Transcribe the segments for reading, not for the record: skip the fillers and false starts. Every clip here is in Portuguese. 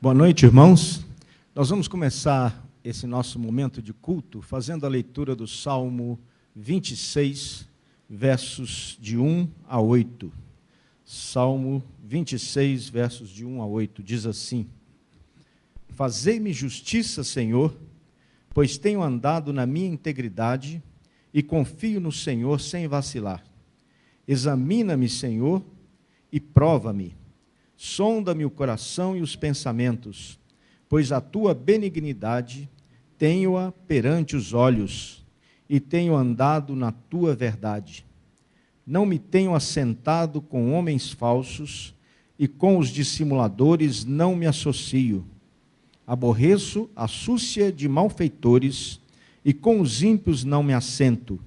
Boa noite, irmãos. Nós vamos começar esse nosso momento de culto fazendo a leitura do Salmo 26, versos de 1 a 8. Salmo 26, versos de 1 a 8, diz assim: Fazei-me justiça, Senhor, pois tenho andado na minha integridade e confio no Senhor sem vacilar. Examina-me, Senhor, e prova-me. Sonda-me o coração e os pensamentos, pois a tua benignidade tenho-a perante os olhos, e tenho andado na tua verdade. Não me tenho assentado com homens falsos, e com os dissimuladores não me associo. Aborreço a súcia de malfeitores, e com os ímpios não me assento.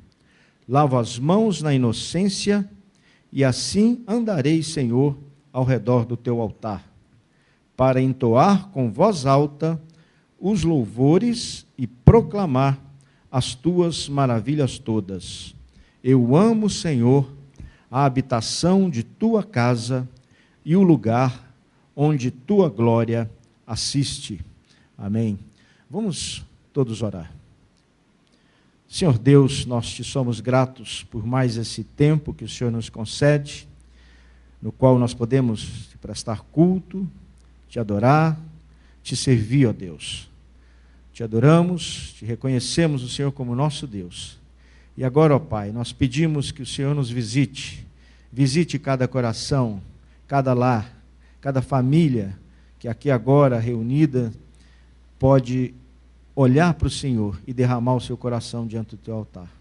Lavo as mãos na inocência, e assim andarei, Senhor, ao redor do teu altar, para entoar com voz alta os louvores e proclamar as tuas maravilhas todas. Eu amo, Senhor, a habitação de tua casa e o lugar onde tua glória assiste. Amém. Vamos todos orar. Senhor Deus, nós te somos gratos por mais esse tempo que o Senhor nos concede, no qual nós podemos te prestar culto, te adorar, te servir, ó Deus. Te adoramos, te reconhecemos o Senhor como nosso Deus. E agora, ó Pai, nós pedimos que o Senhor nos visite cada coração, cada lar, cada família que aqui agora reunida pode olhar para o Senhor e derramar o seu coração diante do teu altar.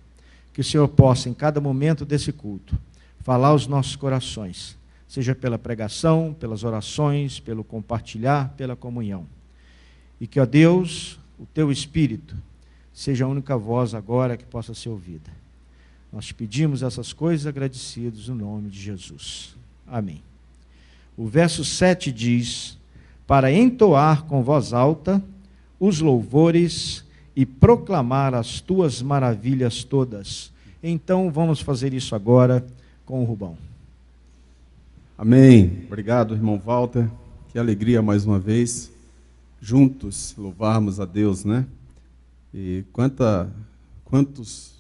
Que o Senhor possa, em cada momento desse culto, falar aos nossos corações, seja pela pregação, pelas orações, pelo compartilhar, pela comunhão. E que, ó Deus, o teu Espírito seja a única voz agora que possa ser ouvida. Nós te pedimos essas coisas agradecidos no nome de Jesus. Amém. O verso 7 diz: para entoar com voz alta os louvores e proclamar as tuas maravilhas todas. Então vamos fazer isso agora com o Rubão. Amém. Obrigado, irmão Walter. Que alegria mais uma vez, juntos louvarmos a Deus, né? E quantos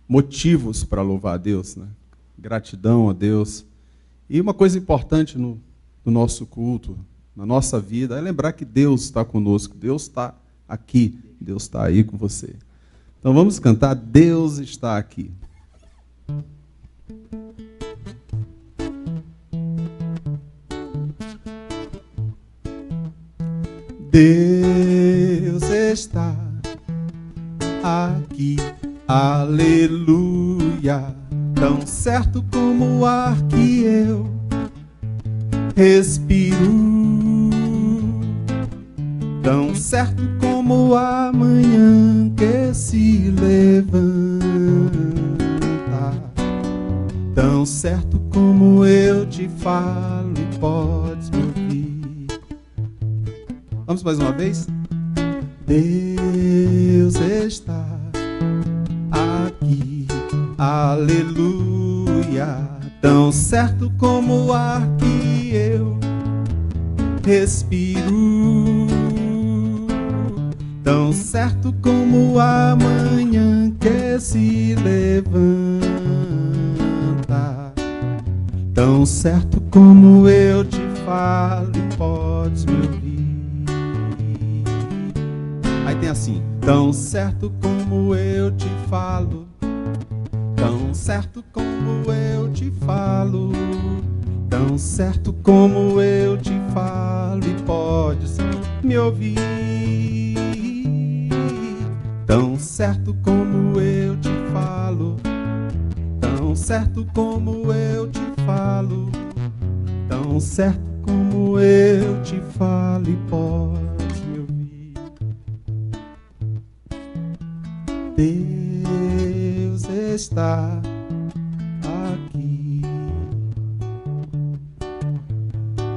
motivos para louvar a Deus, né? Gratidão a Deus. E uma coisa importante no nosso culto, na nossa vida, é lembrar que Deus está conosco, Deus está aqui, Deus está aí com você. Então vamos cantar Deus está aqui. Deus está aqui, aleluia, tão certo como o ar que eu respiro, tão certo como a manhã que se levanta, tão certo como eu te falo e podes me ouvir. Vamos mais uma vez? Deus está aqui, aleluia, tão certo como o ar que eu respiro, tão certo como a manhã que se levanta, tão certo como eu te falo e podes me ouvir. Aí tem assim: tão certo como eu te falo, tão certo como eu te falo, tão certo como eu te falo e podes me ouvir. Tão certo como eu te falo, tão certo como eu te falo, tão certo como eu te falo e podes me ouvir. Deus está aqui,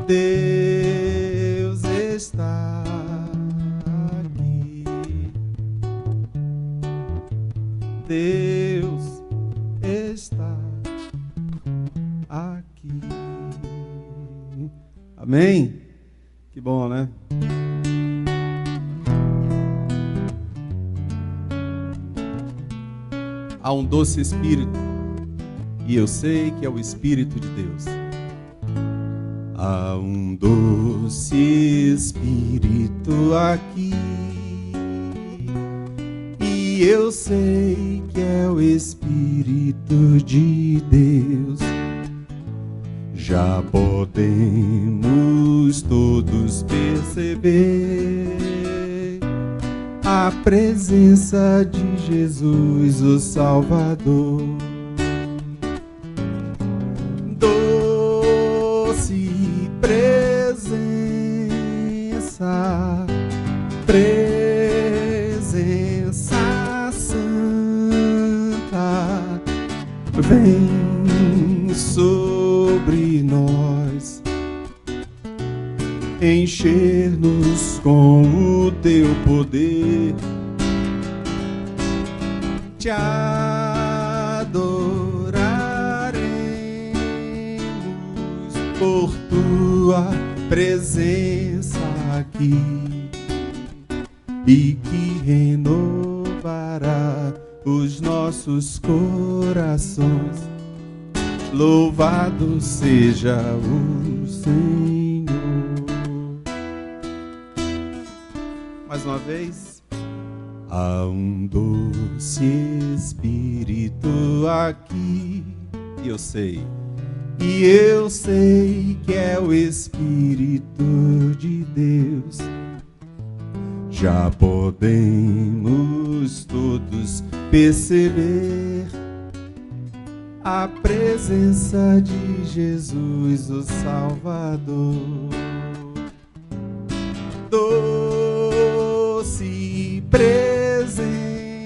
Deus está aqui, Deus está aqui. Amém? Que bom, né? há um doce Espírito, e eu sei que é o Espírito de Deus. Há um doce Espírito aqui, e eu sei que é o Espírito de Deus. Já podemos todos perceber a presença de Jesus, o Salvador. Doce presença, presença santa, vem sobre nós, encher-nos com o teu poder, te adoraremos por tua presença aqui, e que renovará os nossos corações. Louvado seja o Senhor. Mais uma vez. Há um doce Espírito aqui, e eu sei que é o Espírito de Deus. Já podemos todos perceber a presença de Jesus, o Salvador. Doce presença,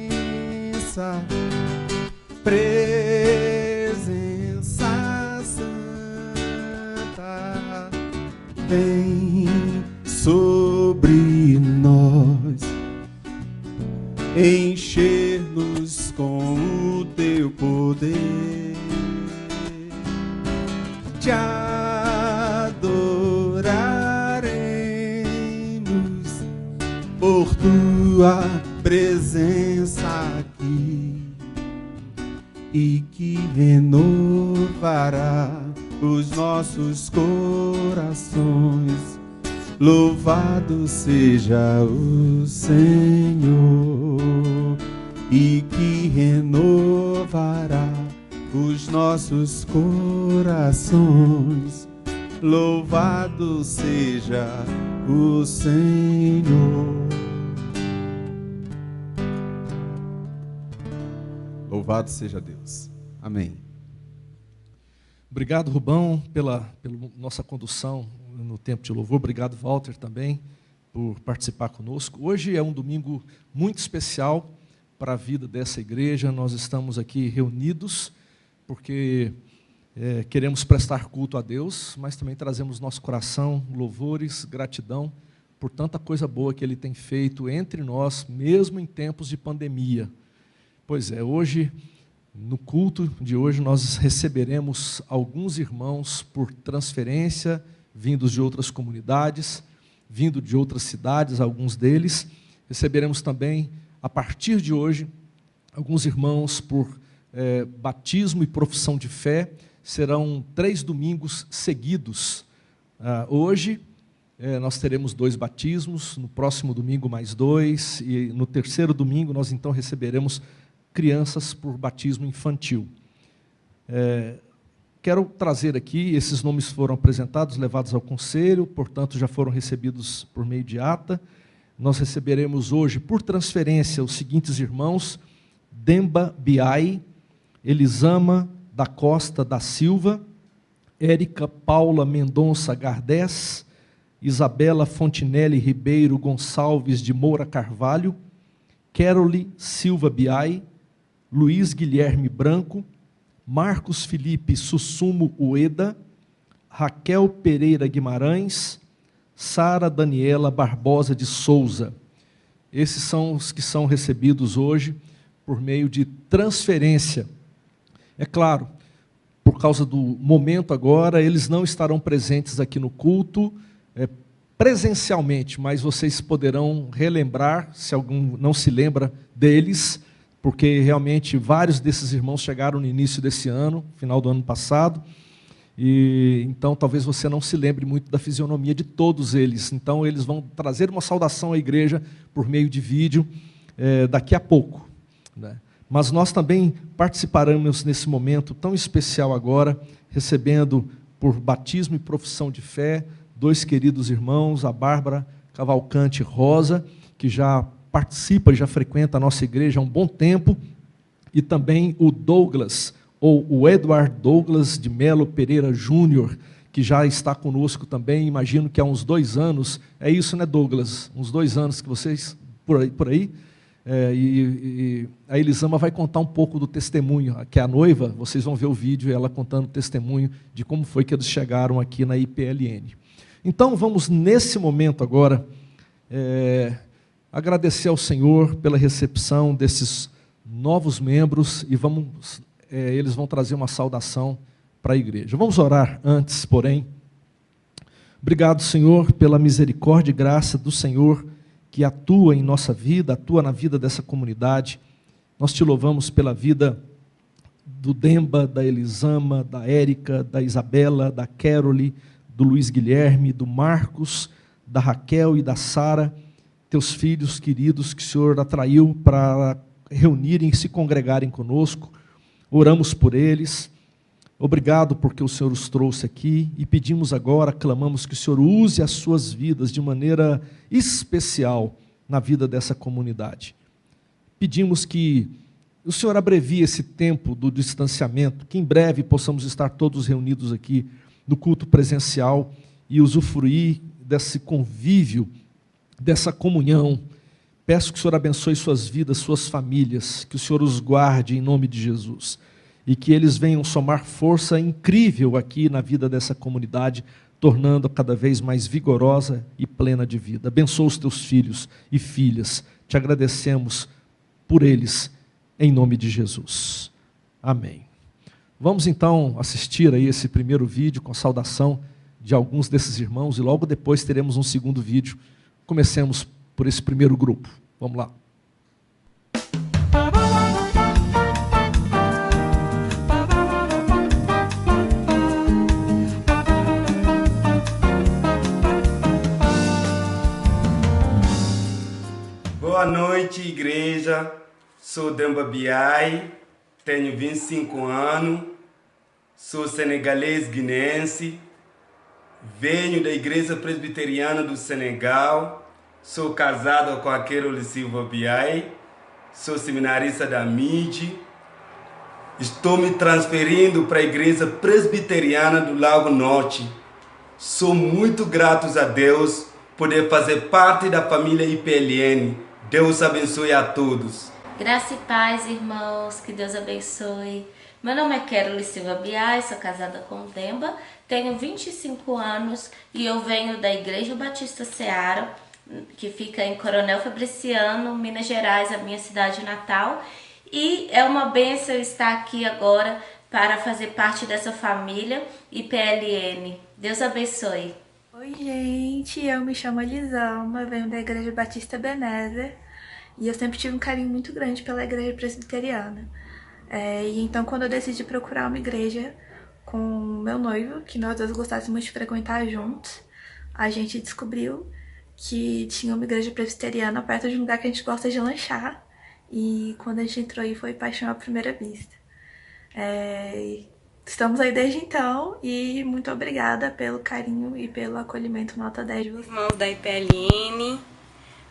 presença santa, vem sobre nós, encher-nos com o teu poder, te adoraremos por tua presença aqui, e que renovará os nossos corações. Louvado seja o Senhor, e que renovará os nossos corações. Louvado seja o Senhor. Louvado seja Deus. Amém. Obrigado, Rubão, pela nossa condução no tempo de louvor. Obrigado, Walter, também, por participar conosco. Hoje é um domingo muito especial para a vida dessa igreja. Nós estamos aqui reunidos porque queremos prestar culto a Deus, mas também trazemos nosso coração louvores, gratidão por tanta coisa boa que Ele tem feito entre nós, mesmo em tempos de pandemia. Pois é, hoje, no culto de hoje, nós receberemos alguns irmãos por transferência, vindos de outras comunidades, vindo de outras cidades, alguns deles. Receberemos também, a partir de hoje, alguns irmãos por batismo e profissão de fé. Serão 3 domingos seguidos. Hoje, nós teremos 2 batismos, no próximo domingo mais 2, e no terceiro domingo nós então receberemos crianças por batismo infantil. Quero trazer aqui, esses nomes foram apresentados, levados ao conselho, portanto já foram recebidos por meio de ata. Nós receberemos hoje, por transferência, os seguintes irmãos: Demba Biai, Elisama da Costa da Silva, Érica Paula Mendonça Gardés, Isabela Fontinelli Ribeiro Gonçalves de Moura Carvalho, Keroli Silva Biai, Luiz Guilherme Branco, Marcos Felipe Sussumo Ueda, Raquel Pereira Guimarães, Sara Daniela Barbosa de Souza. Esses são os que são recebidos hoje por meio de transferência. É claro, por causa do momento agora, eles não estarão presentes aqui no culto presencialmente, mas vocês poderão relembrar, se algum não se lembra deles, porque realmente vários desses irmãos chegaram no início desse ano, final do ano passado, e então talvez você não se lembre muito da fisionomia de todos eles. Então eles vão trazer uma saudação à igreja por meio de vídeo daqui a pouco, né? Mas nós também participaremos nesse momento tão especial agora, recebendo por batismo e profissão de fé 2 queridos irmãos, a Bárbara Cavalcante Rosa, que já participa e já frequenta a nossa igreja há um bom tempo, e também o Douglas, ou o Edward Douglas de Melo Pereira Júnior, que já está conosco também, imagino que há uns 2 anos, é isso, né, Douglas? Uns 2 anos que vocês, por aí. E a Elisama vai contar um pouco do testemunho, que é a noiva, vocês vão ver o vídeo, ela contando o testemunho de como foi que eles chegaram aqui na IPLN. Então, vamos nesse momento agora, agradecer ao Senhor pela recepção desses novos membros, e eles vão trazer uma saudação para a igreja. Vamos orar antes, porém. Obrigado, Senhor, pela misericórdia e graça do Senhor, que atua em nossa vida, atua na vida dessa comunidade. Nós te louvamos pela vida do Demba, da Elisama, da Érica, da Isabela, da Carole, do Luiz Guilherme, do Marcos, da Raquel e da Sara, teus filhos queridos que o Senhor atraiu para reunirem e se congregarem conosco. Oramos por eles. Obrigado porque o Senhor os trouxe aqui, e pedimos agora, clamamos que o Senhor use as suas vidas de maneira especial na vida dessa comunidade. Pedimos que o Senhor abrevie esse tempo do distanciamento, que em breve possamos estar todos reunidos aqui no culto presencial e usufruir desse convívio, dessa comunhão. Peço que o Senhor abençoe suas vidas, suas famílias, que o Senhor os guarde em nome de Jesus, e que eles venham somar força incrível aqui na vida dessa comunidade, tornando-a cada vez mais vigorosa e plena de vida. Abençoa os teus filhos e filhas. Te agradecemos por eles, em nome de Jesus. Amém. Vamos então assistir aí esse primeiro vídeo com a saudação de alguns desses irmãos, e logo depois teremos um segundo vídeo. Comecemos por esse primeiro grupo. Vamos lá. Boa noite, igreja. Sou Demba Biai, tenho 25 anos, sou senegalês guinense, venho da Igreja Presbiteriana do Senegal, sou casado com a Carole Silva Biai, sou seminarista da MID, estou me transferindo para a Igreja Presbiteriana do Lago Norte. Sou muito grato a Deus por poder fazer parte da família IPLN. Deus abençoe a todos. Graça e paz, irmãos, que Deus abençoe. Meu nome é Carole Silva Biai, sou casada com o Demba, tenho 25 anos e eu venho da Igreja Batista Seara, que fica em Coronel Fabriciano, Minas Gerais, a minha cidade natal. E é uma bênção estar aqui agora para fazer parte dessa família IPLN. Deus abençoe. Oi, gente, eu me chamo Elisama, venho da Igreja Batista Ebenezer e eu sempre tive um carinho muito grande pela Igreja Presbiteriana. E então, quando eu decidi procurar uma igreja com meu noivo, que nós dois gostássemos de frequentar juntos, a gente descobriu que tinha uma igreja presbiteriana perto de um lugar que a gente gosta de lanchar, e quando a gente entrou aí foi paixão à primeira vista. Estamos aí desde então e muito obrigada pelo carinho e pelo acolhimento nota 10 de vocês. Irmãos da IPLN,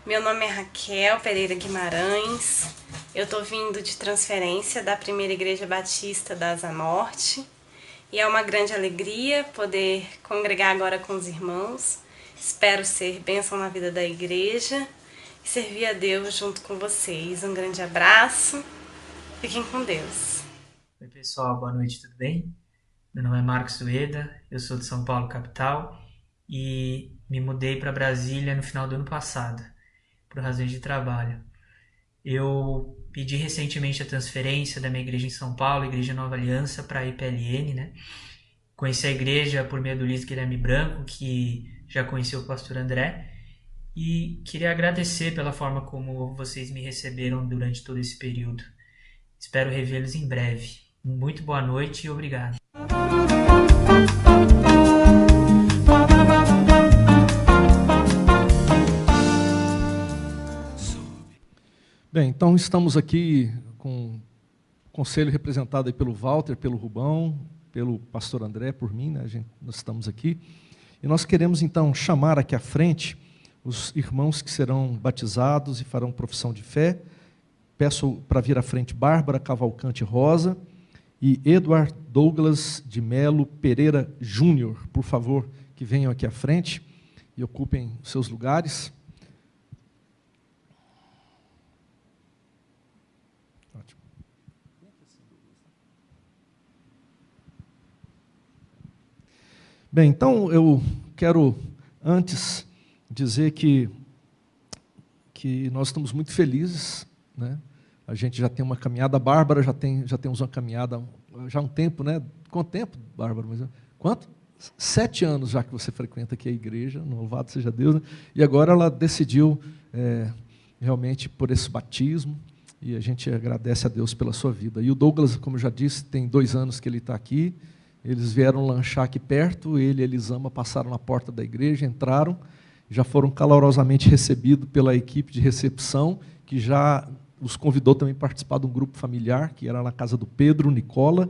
meu nome é Raquel Pereira Guimarães, eu tô vindo de transferência da Primeira Igreja Batista da Asa Norte e é uma grande alegria poder congregar agora com os irmãos. Espero ser bênção na vida da igreja e servir a Deus junto com vocês. Um grande abraço, fiquem com Deus. Oi pessoal, boa noite, tudo bem? Meu nome é Marcos Ueda, eu sou de São Paulo, capital, e me mudei para Brasília no final do ano passado, por razões de trabalho. Eu pedi recentemente a transferência da minha igreja em São Paulo, Igreja Nova Aliança, para a IPLN, né? Conheci a igreja por meio do Luiz Guilherme Branco, que já conheceu o pastor André, e queria agradecer pela forma como vocês me receberam durante todo esse período. Espero revê-los em breve. Muito boa noite e obrigado. Bem, então estamos aqui com o conselho representado aí pelo Walter, pelo Rubão, pelo pastor André, por mim, né? Nós estamos aqui. E nós queremos então chamar aqui à frente os irmãos que serão batizados e farão profissão de fé. Peço para vir à frente Bárbara Cavalcante Rosa e Edward Douglas de Melo Pereira Júnior. Por favor, que venham aqui à frente e ocupem os seus lugares. Ótimo. Bem, então eu quero antes dizer que nós estamos muito felizes, né? A gente já tem uma caminhada, a Bárbara já temos uma caminhada já há um tempo, né? Quanto tempo, Bárbara? Quanto? 7 anos já que você frequenta aqui a igreja, louvado seja Deus, né? E agora ela decidiu realmente por esse batismo, e a gente agradece a Deus pela sua vida. E o Douglas, como eu já disse, tem 2 anos que ele está aqui, eles vieram lanchar aqui perto, ele e Elisama passaram na porta da igreja, entraram, já foram calorosamente recebidos pela equipe de recepção, que já os convidou também a participar de um grupo familiar, que era na casa do Pedro, Nicola,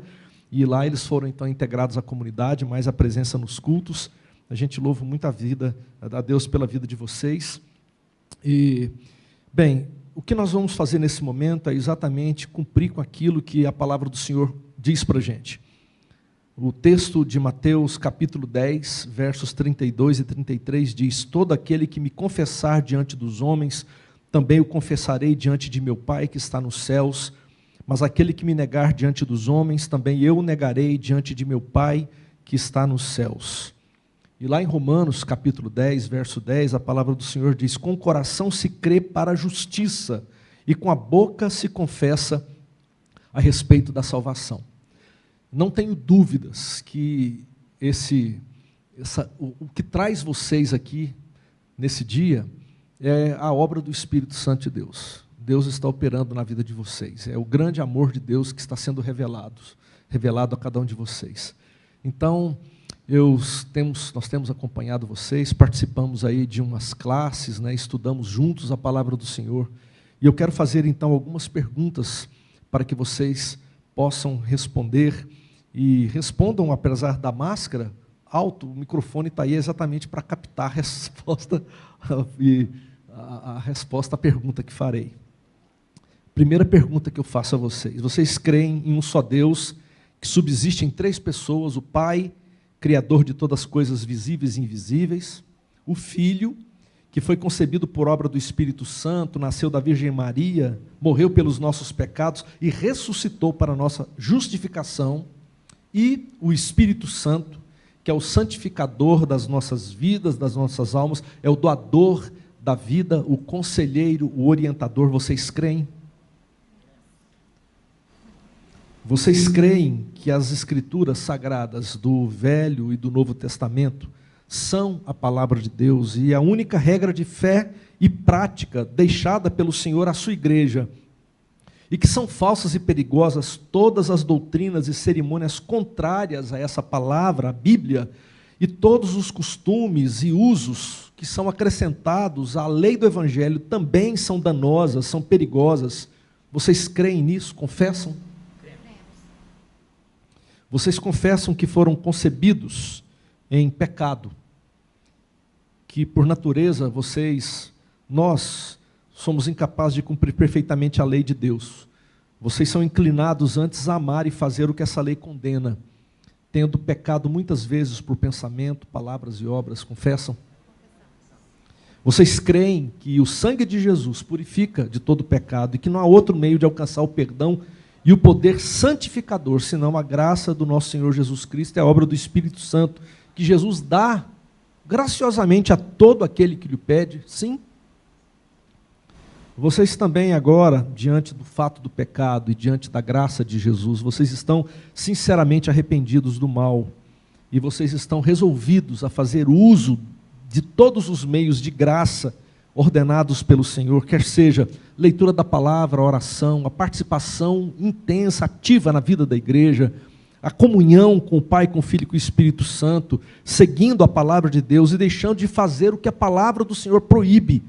e lá eles foram então integrados à comunidade, mais a presença nos cultos. A gente louva muito a Deus pela vida de vocês. E, bem, o que nós vamos fazer nesse momento é exatamente cumprir com aquilo que a palavra do Senhor diz para a gente. O texto de Mateus, capítulo 10, versos 32 e 33, diz: todo aquele que me confessar diante dos homens, também o confessarei diante de meu Pai que está nos céus, mas aquele que me negar diante dos homens, também eu o negarei diante de meu Pai que está nos céus. E lá em Romanos, capítulo 10, verso 10, a palavra do Senhor diz: com o coração se crê para a justiça, e com a boca se confessa a respeito da salvação. Não tenho dúvidas que o que traz vocês aqui nesse dia é a obra do Espírito Santo de Deus. Deus está operando na vida de vocês. É o grande amor de Deus que está sendo revelado a cada um de vocês. Então, nós temos acompanhado vocês, participamos aí de umas classes, né, estudamos juntos a palavra do Senhor. E eu quero fazer então algumas perguntas para que vocês possam responder. E respondam, apesar da máscara, alto, o microfone está aí exatamente para captar a resposta a resposta à pergunta que farei. Primeira pergunta que eu faço a vocês: vocês creem em um só Deus, que subsiste em 3 pessoas, o Pai, Criador de todas as coisas visíveis e invisíveis, o Filho, que foi concebido por obra do Espírito Santo, nasceu da Virgem Maria, morreu pelos nossos pecados e ressuscitou para a nossa justificação, e o Espírito Santo, que é o santificador das nossas vidas, das nossas almas, é o doador da vida, o conselheiro, o orientador. Vocês creem? Vocês creem que as Escrituras sagradas do Velho e do Novo Testamento são a palavra de Deus e a única regra de fé e prática deixada pelo Senhor à sua igreja, e que são falsas e perigosas todas as doutrinas e cerimônias contrárias a essa palavra, a Bíblia, e todos os costumes e usos que são acrescentados à lei do Evangelho também são danosas, são perigosas? Vocês creem nisso? Confessam? Vocês confessam que foram concebidos em pecado, que por natureza nós somos incapazes de cumprir perfeitamente a lei de Deus. Vocês são inclinados antes a amar e fazer o que essa lei condena, tendo pecado muitas vezes por pensamento, palavras e obras. Confessam? Vocês creem que o sangue de Jesus purifica de todo pecado e que não há outro meio de alcançar o perdão e o poder santificador, senão a graça do nosso Senhor Jesus Cristo, é a obra do Espírito Santo, que Jesus dá graciosamente a todo aquele que lhe pede? Sim. Vocês também agora, diante do fato do pecado e diante da graça de Jesus, vocês estão sinceramente arrependidos do mal e vocês estão resolvidos a fazer uso de todos os meios de graça ordenados pelo Senhor, quer seja leitura da palavra, a oração, a participação intensa, ativa na vida da igreja, a comunhão com o Pai, com o Filho e com o Espírito Santo, seguindo a palavra de Deus e deixando de fazer o que a palavra do Senhor proíbe,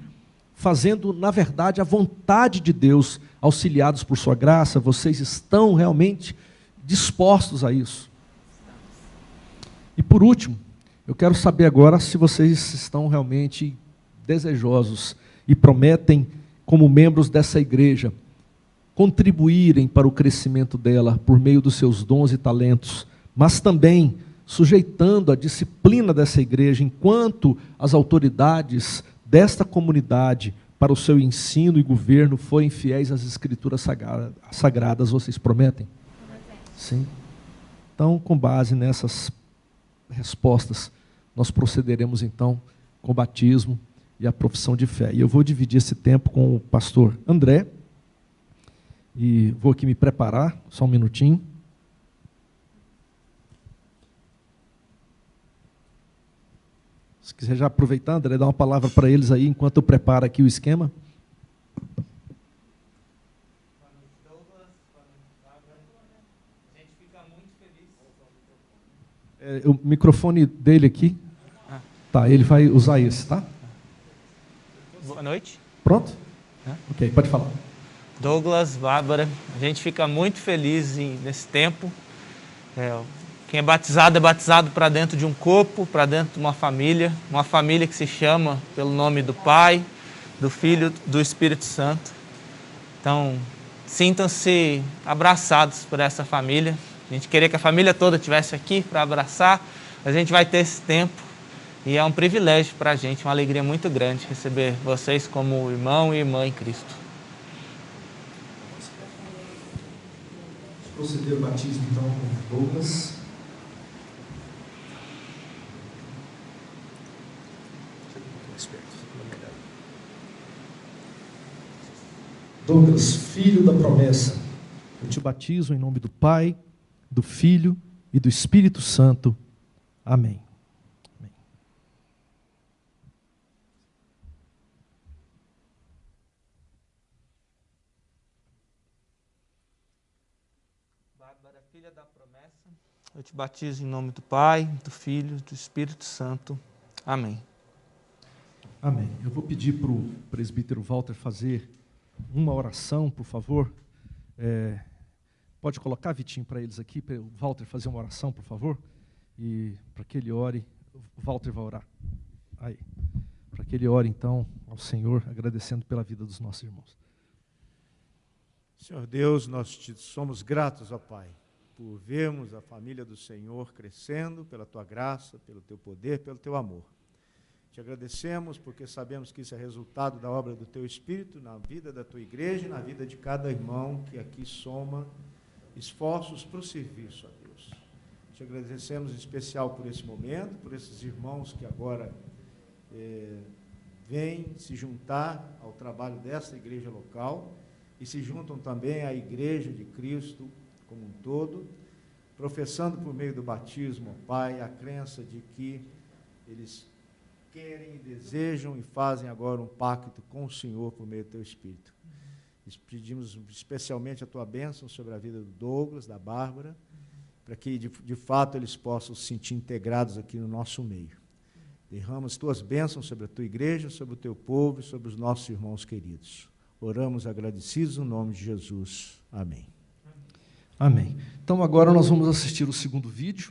fazendo, na verdade, a vontade de Deus, auxiliados por sua graça. Vocês estão realmente dispostos a isso? E por último, eu quero saber agora se vocês estão realmente desejosos e prometem, como membros dessa igreja, contribuírem para o crescimento dela por meio dos seus dons e talentos, mas também sujeitando a disciplina dessa igreja enquanto as autoridades desta comunidade para o seu ensino e governo forem fiéis às escrituras sagradas. Vocês prometem? Sim. Então, com base nessas respostas, nós procederemos então com o batismo e a profissão de fé. E eu vou dividir esse tempo com o pastor André, e vou aqui me preparar, só um minutinho. Se quiser já aproveitar, André, dar uma palavra para eles aí, enquanto eu preparo aqui o esquema. O microfone dele aqui. Tá, ele vai usar esse, tá? Boa noite. Pronto? Ok, pode falar. Douglas, Bárbara, a gente fica muito feliz nesse tempo. Quem é batizado para dentro de um corpo, para dentro de uma família que se chama pelo nome do Pai, do Filho, do Espírito Santo. Então, sintam-se abraçados por essa família. A gente queria que a família toda estivesse aqui para abraçar. A gente vai ter esse tempo e é um privilégio para a gente, uma alegria muito grande receber vocês como irmão e irmã em Cristo. Proceder o batismo então com Douglas. Douglas, filho da promessa, eu te batizo em nome do Pai, do Filho e do Espírito Santo. Amém. Amém. Bárbara, filha da promessa, eu te batizo em nome do Pai, do Filho e do Espírito Santo. Amém. Amém. Eu vou pedir para o presbítero Walter fazer uma oração, por favor. Pode colocar, Vitinho, para eles aqui, para o Walter fazer uma oração, por favor? E para que ele ore, o Walter vai orar. Aí. Para que ele ore, então, ao Senhor, agradecendo pela vida dos nossos irmãos. Senhor Deus, nós te somos gratos, ó Pai, por vermos a família do Senhor crescendo pela Tua graça, pelo Teu poder, pelo Teu amor. Te agradecemos porque sabemos que isso é resultado da obra do Teu Espírito na vida da Tua igreja e na vida de cada irmão que aqui soma esforços para o serviço, ó Deus. Te agradecemos em especial por esse momento, por esses irmãos que agora vêm se juntar ao trabalho dessa igreja local e se juntam também à igreja de Cristo como um todo, professando por meio do batismo, ó Pai, a crença de que eles querem e desejam e fazem agora um pacto com o Senhor por meio do Teu Espírito. Pedimos especialmente a Tua bênção sobre a vida do Douglas, da Bárbara, para que de fato eles possam se sentir integrados aqui no nosso meio. Derrama as Tuas bênçãos sobre a Tua igreja, sobre o Teu povo e sobre os nossos irmãos queridos. Oramos agradecidos no nome de Jesus. Amém. Amém. Então agora nós vamos assistir o segundo vídeo.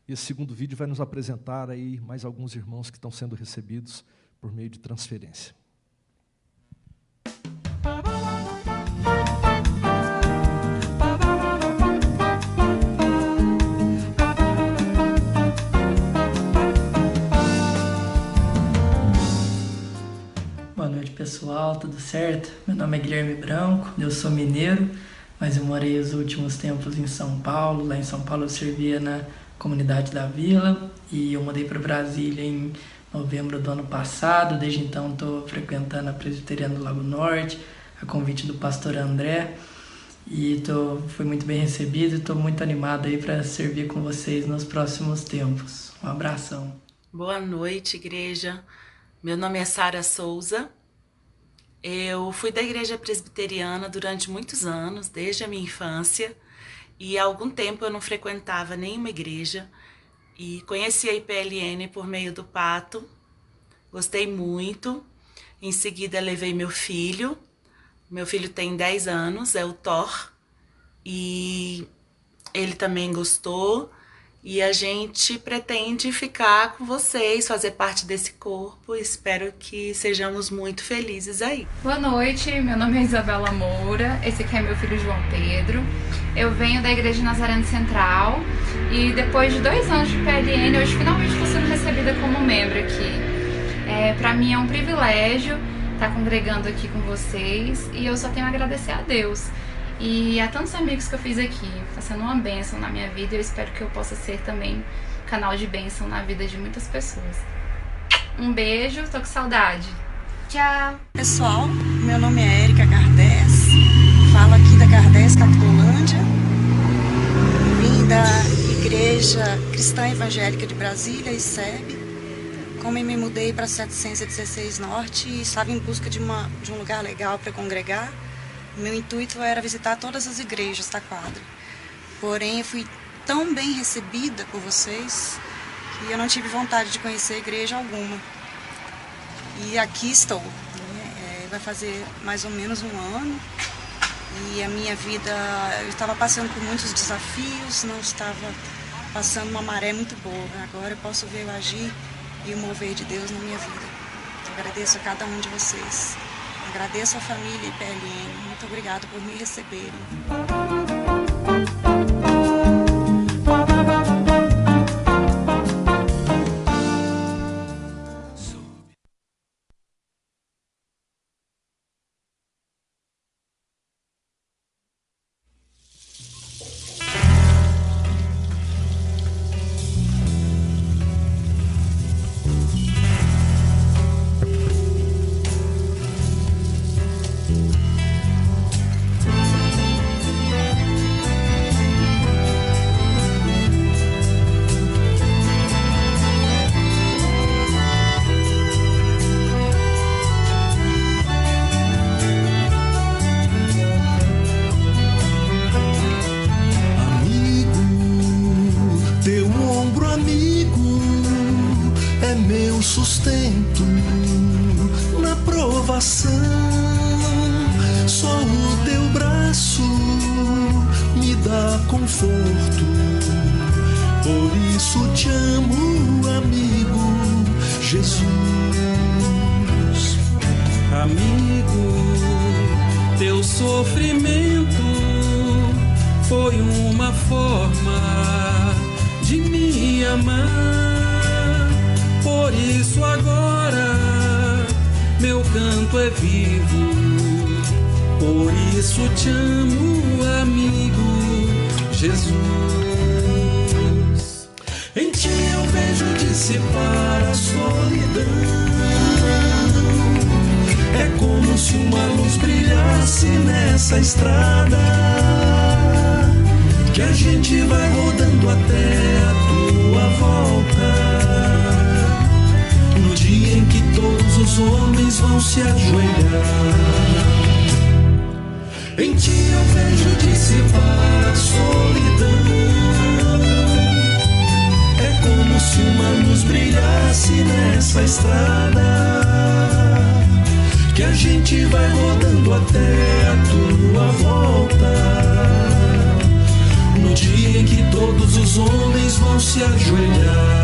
E esse segundo vídeo vai nos apresentar aí mais alguns irmãos que estão sendo recebidos por meio de transferência. Boa noite, pessoal, tudo certo? Meu nome é Guilherme Branco, eu sou mineiro, mas eu morei os últimos tempos em São Paulo. Lá em São Paulo eu servia na comunidade da Vila e eu mudei para Brasília em novembro do ano passado. Desde então estou frequentando a Presbiteriana do Lago Norte, a convite do pastor André, e fui muito bem recebido e estou muito animado aí para servir com vocês nos próximos tempos. Um abração. Boa noite, igreja. Meu nome é Sara Souza, Eu fui da igreja presbiteriana durante muitos anos, desde a minha infância, e há algum tempo eu não frequentava nenhuma igreja, e conheci a IPLN por meio do Pato, gostei muito. Em seguida levei meu filho tem 10 anos, é o Thor, e ele também gostou. E a gente pretende ficar com vocês, fazer parte desse corpo. Espero que sejamos muito felizes aí. Boa noite, meu nome é Isabela Moura, esse aqui é meu filho João Pedro. Eu venho da Igreja Nazareno Central e depois de 2 anos de PLN, hoje finalmente estou sendo recebida como membro aqui. Para mim é um privilégio estar congregando aqui com vocês e eu só tenho a agradecer a Deus. E a tantos amigos que eu fiz aqui, está sendo uma bênção na minha vida e eu espero que eu possa ser também canal de bênção na vida de muitas pessoas. Um beijo, tô com saudade. Tchau! Pessoal, meu nome é Érica Gardés, falo aqui da Gardés, Capitolândia. Vim da Igreja Cristã Evangélica de Brasília, ICEB. Como eu me mudei para 716 Norte e estava em busca de um lugar legal para congregar, meu intuito era visitar todas as igrejas da quadra. Porém, eu fui tão bem recebida por vocês que eu não tive vontade de conhecer igreja alguma. E aqui estou. Vai fazer mais ou menos 1 ano. E a minha vida, eu estava passando por muitos desafios, não estava passando uma maré muito boa. Agora eu posso ver o agir e o mover de Deus na minha vida. Eu agradeço a cada um de vocês. Agradeço a família IPLN. Muito obrigada por me receberem. Sustento na provação, só o teu braço me dá conforto. Por isso te amo, amigo Jesus. Amigo, teu sofrimento foi uma forma de me amar. Por isso agora meu canto é vivo, por isso te amo, amigo Jesus. Em ti eu vejo dissipar a solidão, é como se uma luz brilhasse nessa estrada, que a gente vai rodando até a tua volta. No dia em que todos os homens vão se ajoelhar, em ti eu vejo dissipar a solidão. É como se uma luz brilhasse nessa estrada, que a gente vai rodando até a tua volta. No dia em que todos os homens vão se ajoelhar.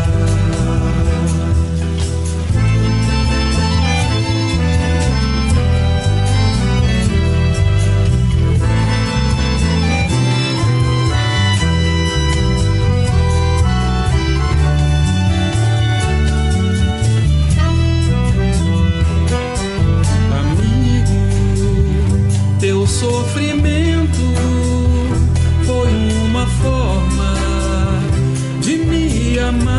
Teu sofrimento foi uma forma de me amar.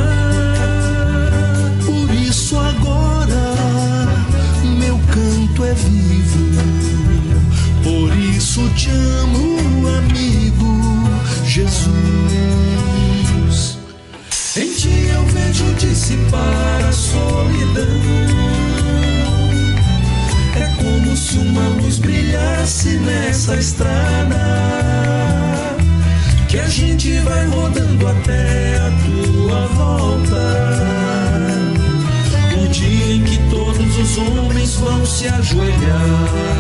Por isso agora meu canto é vivo, por isso te amo, amigo Jesus. Em ti eu vejo dissipar a solidão, é como se uma luz brilhasse nessa estrada, que a gente vai rodando até a tua volta. O dia em que todos os homens vão se ajoelhar.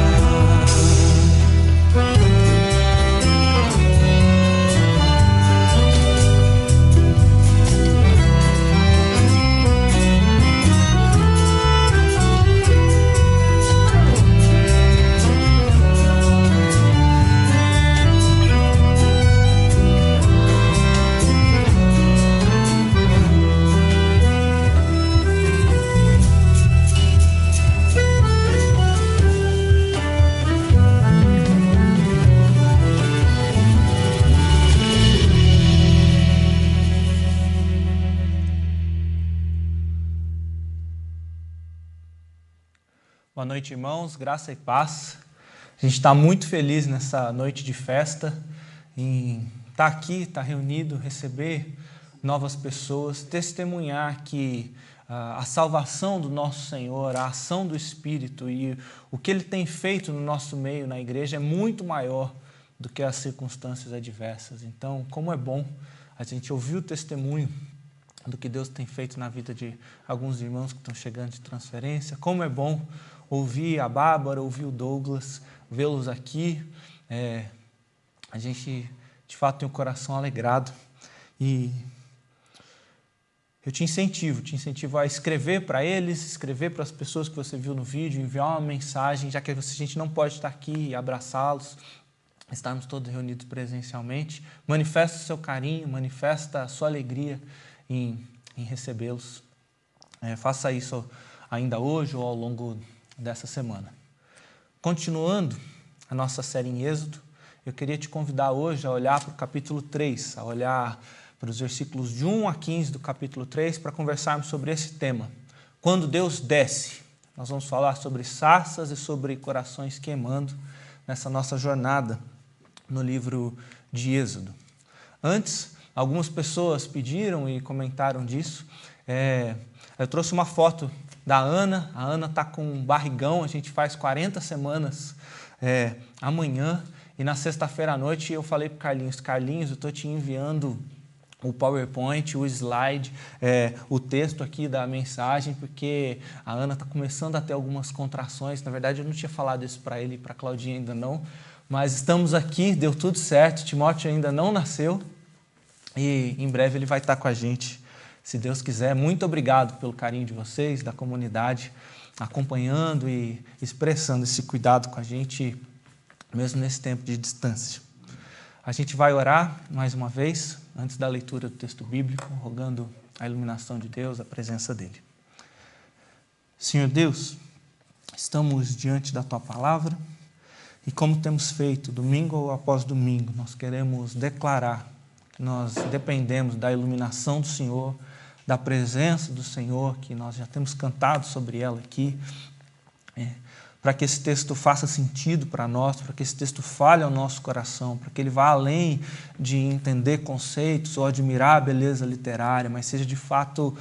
Boa noite, irmãos, graça e paz. A gente está muito feliz nessa noite de festa, em estar aqui, estar reunido, receber novas pessoas, testemunhar que a salvação do nosso Senhor, a ação do Espírito e o que Ele tem feito no nosso meio, na igreja, é muito maior do que as circunstâncias adversas. Então, como é bom a gente ouvir o testemunho do que Deus tem feito na vida de alguns irmãos que estão chegando de transferência, como é bom ouvir a Bárbara, ouvir o Douglas, vê-los aqui. A gente, de fato, tem o coração alegrado. E eu te incentivo a escrever para eles, escrever para as pessoas que você viu no vídeo, enviar uma mensagem, já que a gente não pode estar aqui e abraçá-los, estarmos todos reunidos presencialmente. Manifesta o seu carinho, manifesta a sua alegria em recebê-los. Faça isso ainda hoje ou ao longo dessa semana. Continuando a nossa série em Êxodo, eu queria te convidar hoje a olhar para o capítulo 3, a olhar para os versículos de 1 a 15 do capítulo 3, para conversarmos sobre esse tema. Quando Deus desce, nós vamos falar sobre sarças e sobre corações queimando nessa nossa jornada no livro de Êxodo. Antes, algumas pessoas pediram e comentaram disso. Eu trouxe uma foto da Ana. A Ana está com um barrigão, a gente faz 40 semanas amanhã, e na sexta-feira à noite eu falei para o Carlinhos, eu estou te enviando o PowerPoint, o slide, o texto aqui da mensagem, porque a Ana está começando a ter algumas contrações. Na verdade, eu não tinha falado isso para ele e para a Claudinha ainda não, mas estamos aqui, deu tudo certo, Timóteo ainda não nasceu, e em breve ele vai estar com a gente, se Deus quiser. Muito obrigado pelo carinho de vocês, da comunidade, acompanhando e expressando esse cuidado com a gente, mesmo nesse tempo de distância. A gente vai orar mais uma vez, antes da leitura do texto bíblico, rogando a iluminação de Deus, a presença dEle. Senhor Deus, estamos diante da Tua palavra e, como temos feito domingo após domingo, nós queremos declarar que nós dependemos da iluminação do Senhor, da presença do Senhor, que nós já temos cantado sobre ela aqui, para que esse texto faça sentido para nós, para que esse texto fale ao nosso coração, para que ele vá além de entender conceitos ou admirar a beleza literária, mas seja de fato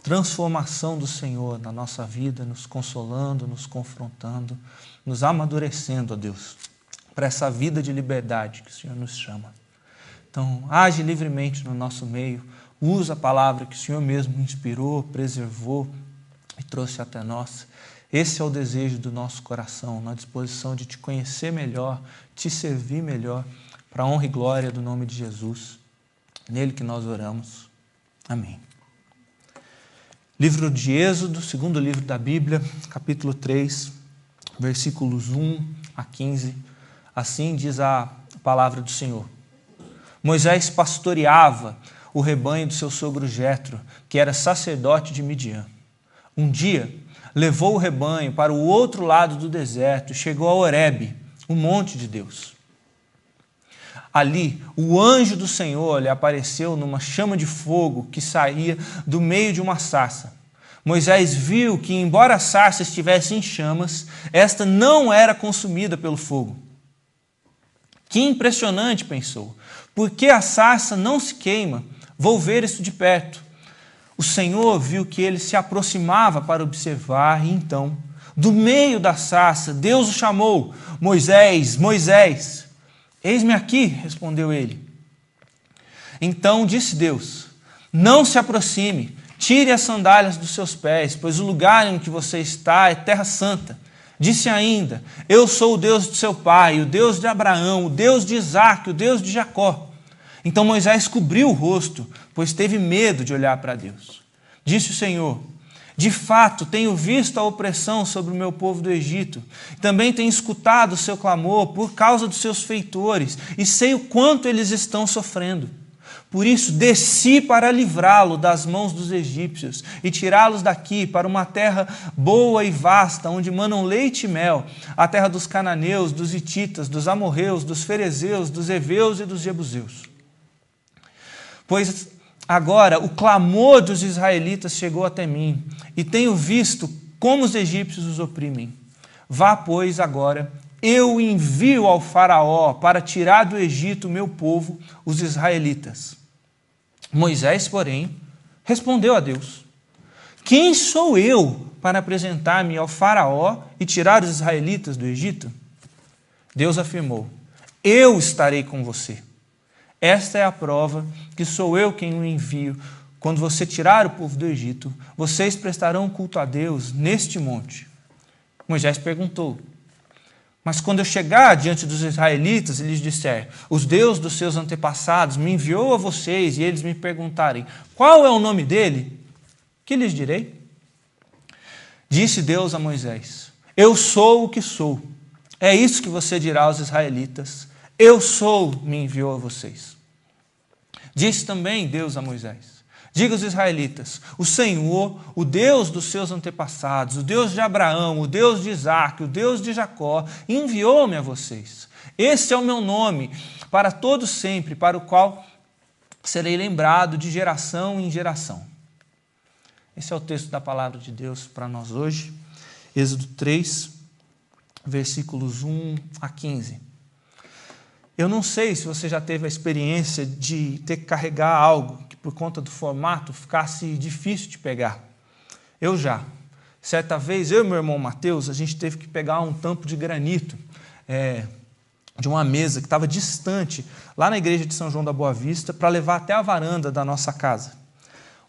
transformação do Senhor na nossa vida, nos consolando, nos confrontando, nos amadurecendo, ó Deus, para essa vida de liberdade que o Senhor nos chama. Então, age livremente no nosso meio, usa a palavra que o Senhor mesmo inspirou, preservou e trouxe até nós. Esse é o desejo do nosso coração, na disposição de te conhecer melhor, te servir melhor, para a honra e glória do nome de Jesus. Nele que nós oramos. Amém. Livro de Êxodo, segundo livro da Bíblia, capítulo 3, versículos 1 a 15. Assim diz a palavra do Senhor. Moisés pastoreava o rebanho do seu sogro Jetro, que era sacerdote de Midian. Um dia, levou o rebanho para o outro lado do deserto e chegou a Horebe, o monte de Deus. Ali, o anjo do Senhor lhe apareceu numa chama de fogo que saía do meio de uma sarça. Moisés viu que, embora a sarça estivesse em chamas, esta não era consumida pelo fogo. Que impressionante, pensou. Por que a sarça não se queima? Vou ver isso de perto. O Senhor viu que ele se aproximava para observar e então Do meio da sarça, Deus o chamou: Moisés, Moisés. Eis-me aqui, respondeu ele. Então disse Deus: não se aproxime, tire as sandálias dos seus pés, pois o lugar em que você está é terra santa. Disse ainda: eu sou o Deus de seu pai, o Deus de Abraão, o Deus de Isaque, o Deus de Jacó. Então Moisés cobriu o rosto, pois teve medo de olhar para Deus. Disse o Senhor: de fato, tenho visto a opressão sobre o meu povo do Egito. Também tenho escutado o seu clamor por causa dos seus feitores, e sei o quanto eles estão sofrendo. Por isso, desci para livrá-lo das mãos dos egípcios e tirá-los daqui para uma terra boa e vasta, onde manam leite e mel, a terra dos cananeus, dos hititas, dos amorreus, dos ferezeus, dos heveus e dos jebuseus. Pois agora o clamor dos israelitas chegou até mim, e tenho visto como os egípcios os oprimem. Vá, pois, agora, eu envio ao faraó para tirar do Egito o meu povo, os israelitas. Moisés, porém, respondeu a Deus: quem sou eu para apresentar-me ao faraó e tirar os israelitas do Egito? Deus afirmou: eu estarei com você. Esta é a prova que sou eu quem o envio. Quando você tirar o povo do Egito, vocês prestarão culto a Deus neste monte. Moisés perguntou: mas quando eu chegar diante dos israelitas e lhes disser: os deuses dos seus antepassados me enviou a vocês, e eles me perguntarem: qual é o nome dele? Que lhes direi? Disse Deus a Moisés: eu sou o que sou. É isso que você dirá aos israelitas: eu sou, me enviou a vocês. Disse também Deus a Moisés: diga aos israelitas: o Senhor, o Deus dos seus antepassados, o Deus de Abraão, o Deus de Isaque, o Deus de Jacó, enviou-me a vocês. Esse é o meu nome, para todo sempre, para o qual serei lembrado de geração em geração. Esse é o texto da palavra de Deus para nós hoje. Êxodo 3, versículos 1 a 15. Eu não sei se você já teve a experiência de ter que carregar algo que, por conta do formato, ficasse difícil de pegar. Eu já. Certa vez, eu e meu irmão Mateus, a gente teve que pegar um tampo de granito de uma mesa que estava distante, lá na igreja de São João da Boa Vista, para levar até a varanda da nossa casa.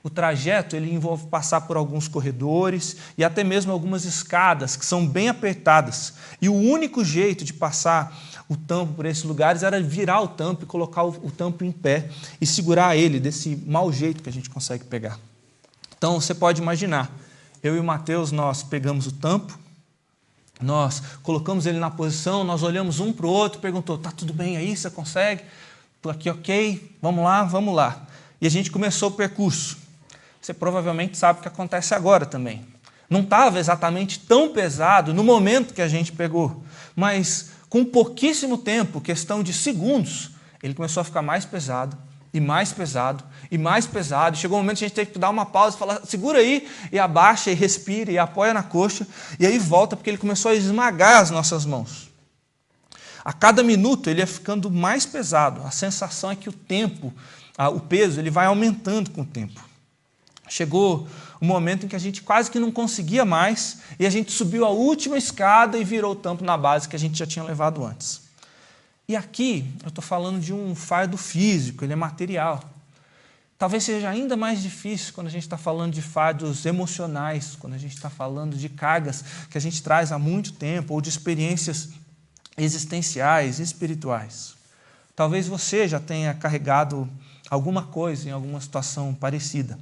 O trajeto ele envolve passar por alguns corredores e até mesmo algumas escadas que são bem apertadas. E o único jeito de passar o tampo por esses lugares era virar o tampo e colocar o tampo em pé e segurar ele desse mau jeito que a gente consegue pegar. Então você pode imaginar, eu e o Mateus, nós pegamos o tampo, nós colocamos ele na posição, nós olhamos um para o outro, perguntou: tá tudo bem aí, você consegue? Estou aqui, ok, vamos lá, vamos lá. E a gente começou o percurso. Você provavelmente sabe o que acontece agora também. Não estava exatamente tão pesado no momento que a gente pegou, mas com pouquíssimo tempo, questão de segundos, ele começou a ficar mais pesado, e mais pesado, e mais pesado. Chegou um momento que a gente teve que dar uma pausa e falar: segura aí, e abaixa, e respira, e apoia na coxa, e aí volta, porque ele começou a esmagar as nossas mãos. A cada minuto ele ia ficando mais pesado. A sensação é que o tempo, o peso, ele vai aumentando com o tempo. Chegou um momento em que a gente quase que não conseguia mais, e a gente subiu a última escada e virou o tampo na base que a gente já tinha levado antes. E aqui eu estou falando de um fardo físico, ele é material. Talvez seja ainda mais difícil quando a gente está falando de fardos emocionais, quando a gente está falando de cargas que a gente traz há muito tempo, ou de experiências existenciais, espirituais. Talvez você já tenha carregado alguma coisa em alguma situação parecida.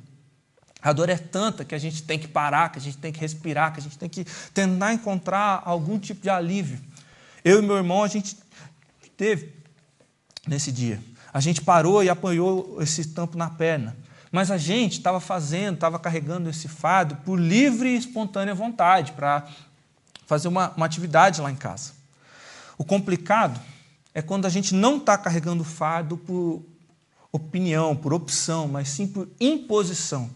A dor é tanta que a gente tem que parar, que a gente tem que respirar, que a gente tem que tentar encontrar algum tipo de alívio. Eu e meu irmão, a gente teve nesse dia. A gente parou e apanhou esse tampo na perna. Mas a gente estava carregando esse fardo por livre e espontânea vontade, para fazer uma atividade lá em casa. O complicado é quando a gente não está carregando o fardo por opinião, por opção, mas sim por imposição.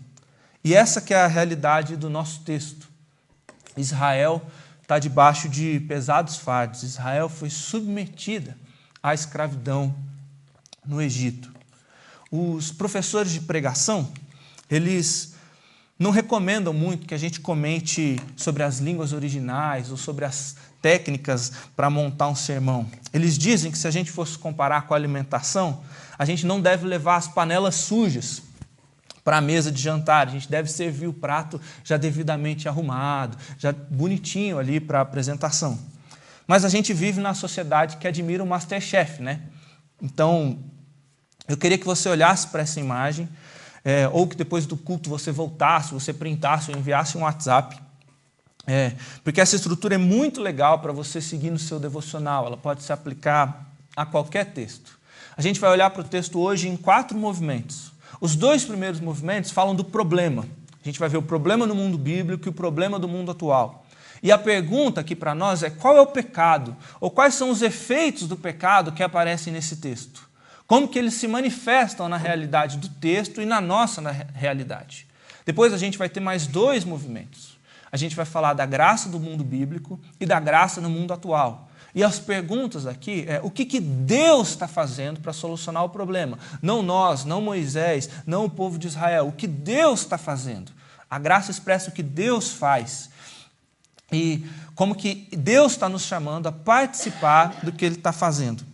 E essa que é a realidade do nosso texto. Israel está debaixo de pesados fardos. Israel foi submetida à escravidão no Egito. Os professores de pregação, eles não recomendam muito que a gente comente sobre as línguas originais ou sobre as técnicas para montar um sermão. Eles dizem que se a gente fosse comparar com a alimentação, a gente não deve levar as panelas sujas para a mesa de jantar, a gente deve servir o prato já devidamente arrumado, já bonitinho ali para a apresentação. Mas a gente vive na sociedade que admira o MasterChef, né? Então, eu queria que você olhasse para essa imagem, ou que depois do culto você voltasse, você printasse ou enviasse um WhatsApp, porque essa estrutura é muito legal para você seguir no seu devocional, ela pode se aplicar a qualquer texto. A gente vai olhar para o texto hoje em 4 movimentos. Os 2 primeiros movimentos falam do problema. A gente vai ver o problema no mundo bíblico e o problema do mundo atual. E a pergunta aqui para nós é: qual é o pecado? Ou quais são os efeitos do pecado que aparecem nesse texto? Como que eles se manifestam na realidade do texto e na nossa realidade? Depois a gente vai ter mais 2 movimentos. A gente vai falar da graça do mundo bíblico e da graça no mundo atual. E as perguntas aqui o que Deus está fazendo para solucionar o problema? Não nós, não Moisés, não o povo de Israel. O que Deus está fazendo? A graça expressa o que Deus faz. E como que Deus está nos chamando a participar do que Ele está fazendo.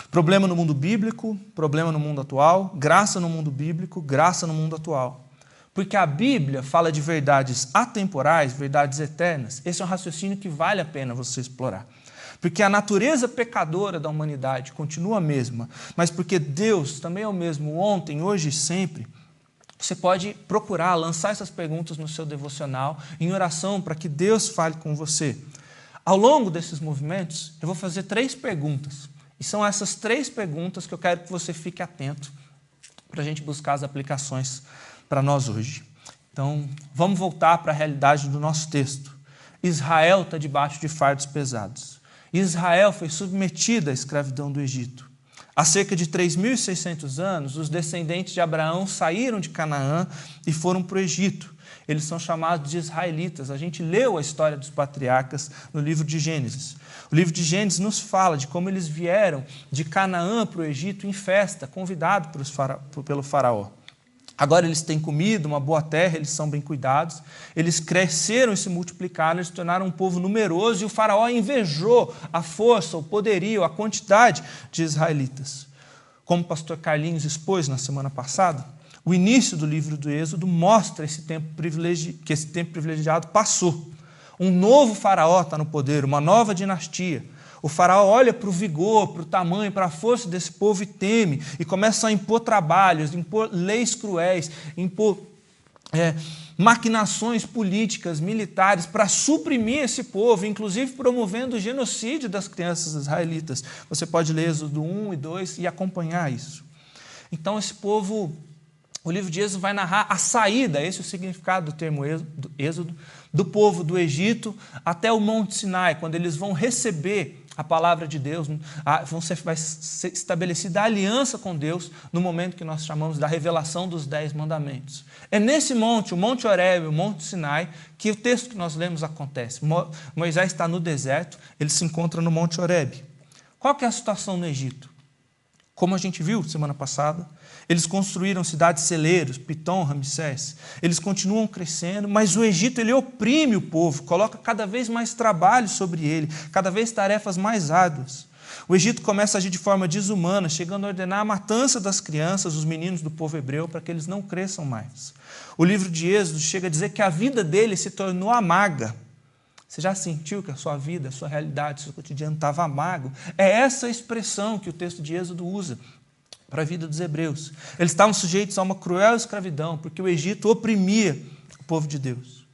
Problema no mundo bíblico, problema no mundo atual, graça no mundo bíblico, graça no mundo atual. Porque a Bíblia fala de verdades atemporais, verdades eternas. Esse é um raciocínio que vale a pena você explorar. Porque a natureza pecadora da humanidade continua a mesma, mas porque Deus também é o mesmo ontem, hoje e sempre, você pode procurar, lançar essas perguntas no seu devocional, em oração, para que Deus fale com você. Ao longo desses movimentos, eu vou fazer 3 perguntas. E são essas 3 perguntas que eu quero que você fique atento para a gente buscar as aplicações para nós hoje. Então, vamos voltar para a realidade do nosso texto. Israel está debaixo de fardos pesados. Israel foi submetida à escravidão do Egito. Há cerca de 3.600 anos, os descendentes de Abraão saíram de Canaã e foram para o Egito. Eles são chamados de israelitas. A gente leu a história dos patriarcas no livro de Gênesis. O livro de Gênesis nos fala de como eles vieram de Canaã para o Egito em festa, convidados pelo faraó. Agora eles têm comida, uma boa terra, eles são bem cuidados. Eles cresceram e se multiplicaram, eles se tornaram um povo numeroso e o faraó invejou a força, o poderio, a quantidade de israelitas. Como o pastor Carlinhos expôs na semana passada, o início do livro do Êxodo mostra que esse tempo privilegiado passou. Um novo faraó está no poder, uma nova dinastia. O faraó olha para o vigor, para o tamanho, para a força desse povo e teme, e começa a impor trabalhos, impor leis cruéis, impor maquinações políticas, militares, para suprimir esse povo, inclusive promovendo o genocídio das crianças israelitas. Você pode ler Êxodo 1 e 2 e acompanhar isso. Então esse povo, o livro de Êxodo vai narrar a saída, esse é o significado do termo Êxodo, do povo do Egito até o Monte Sinai, quando eles vão receber a palavra de Deus, vai ser estabelecida a aliança com Deus no momento que nós chamamos da revelação dos 10 mandamentos. É nesse monte, o Monte Horebe, o Monte Sinai, que o texto que nós lemos acontece. Moisés está no deserto, ele se encontra no Monte Horebe. Qual que é a situação no Egito? Como a gente viu semana passada, eles construíram cidades celeiros, Pitom, Ramsés. Eles continuam crescendo, mas o Egito ele oprime o povo, coloca cada vez mais trabalho sobre ele, cada vez tarefas mais árduas. O Egito começa a agir de forma desumana, chegando a ordenar a matança das crianças, os meninos do povo hebreu, para que eles não cresçam mais. O livro de Êxodo chega a dizer que a vida dele se tornou amarga. Você já sentiu que a sua vida, a sua realidade, o seu cotidiano estava amargo? É essa expressão que o texto de Êxodo usa para a vida dos hebreus. Eles estavam sujeitos a uma cruel escravidão, porque o Egito oprimia o povo de Deus.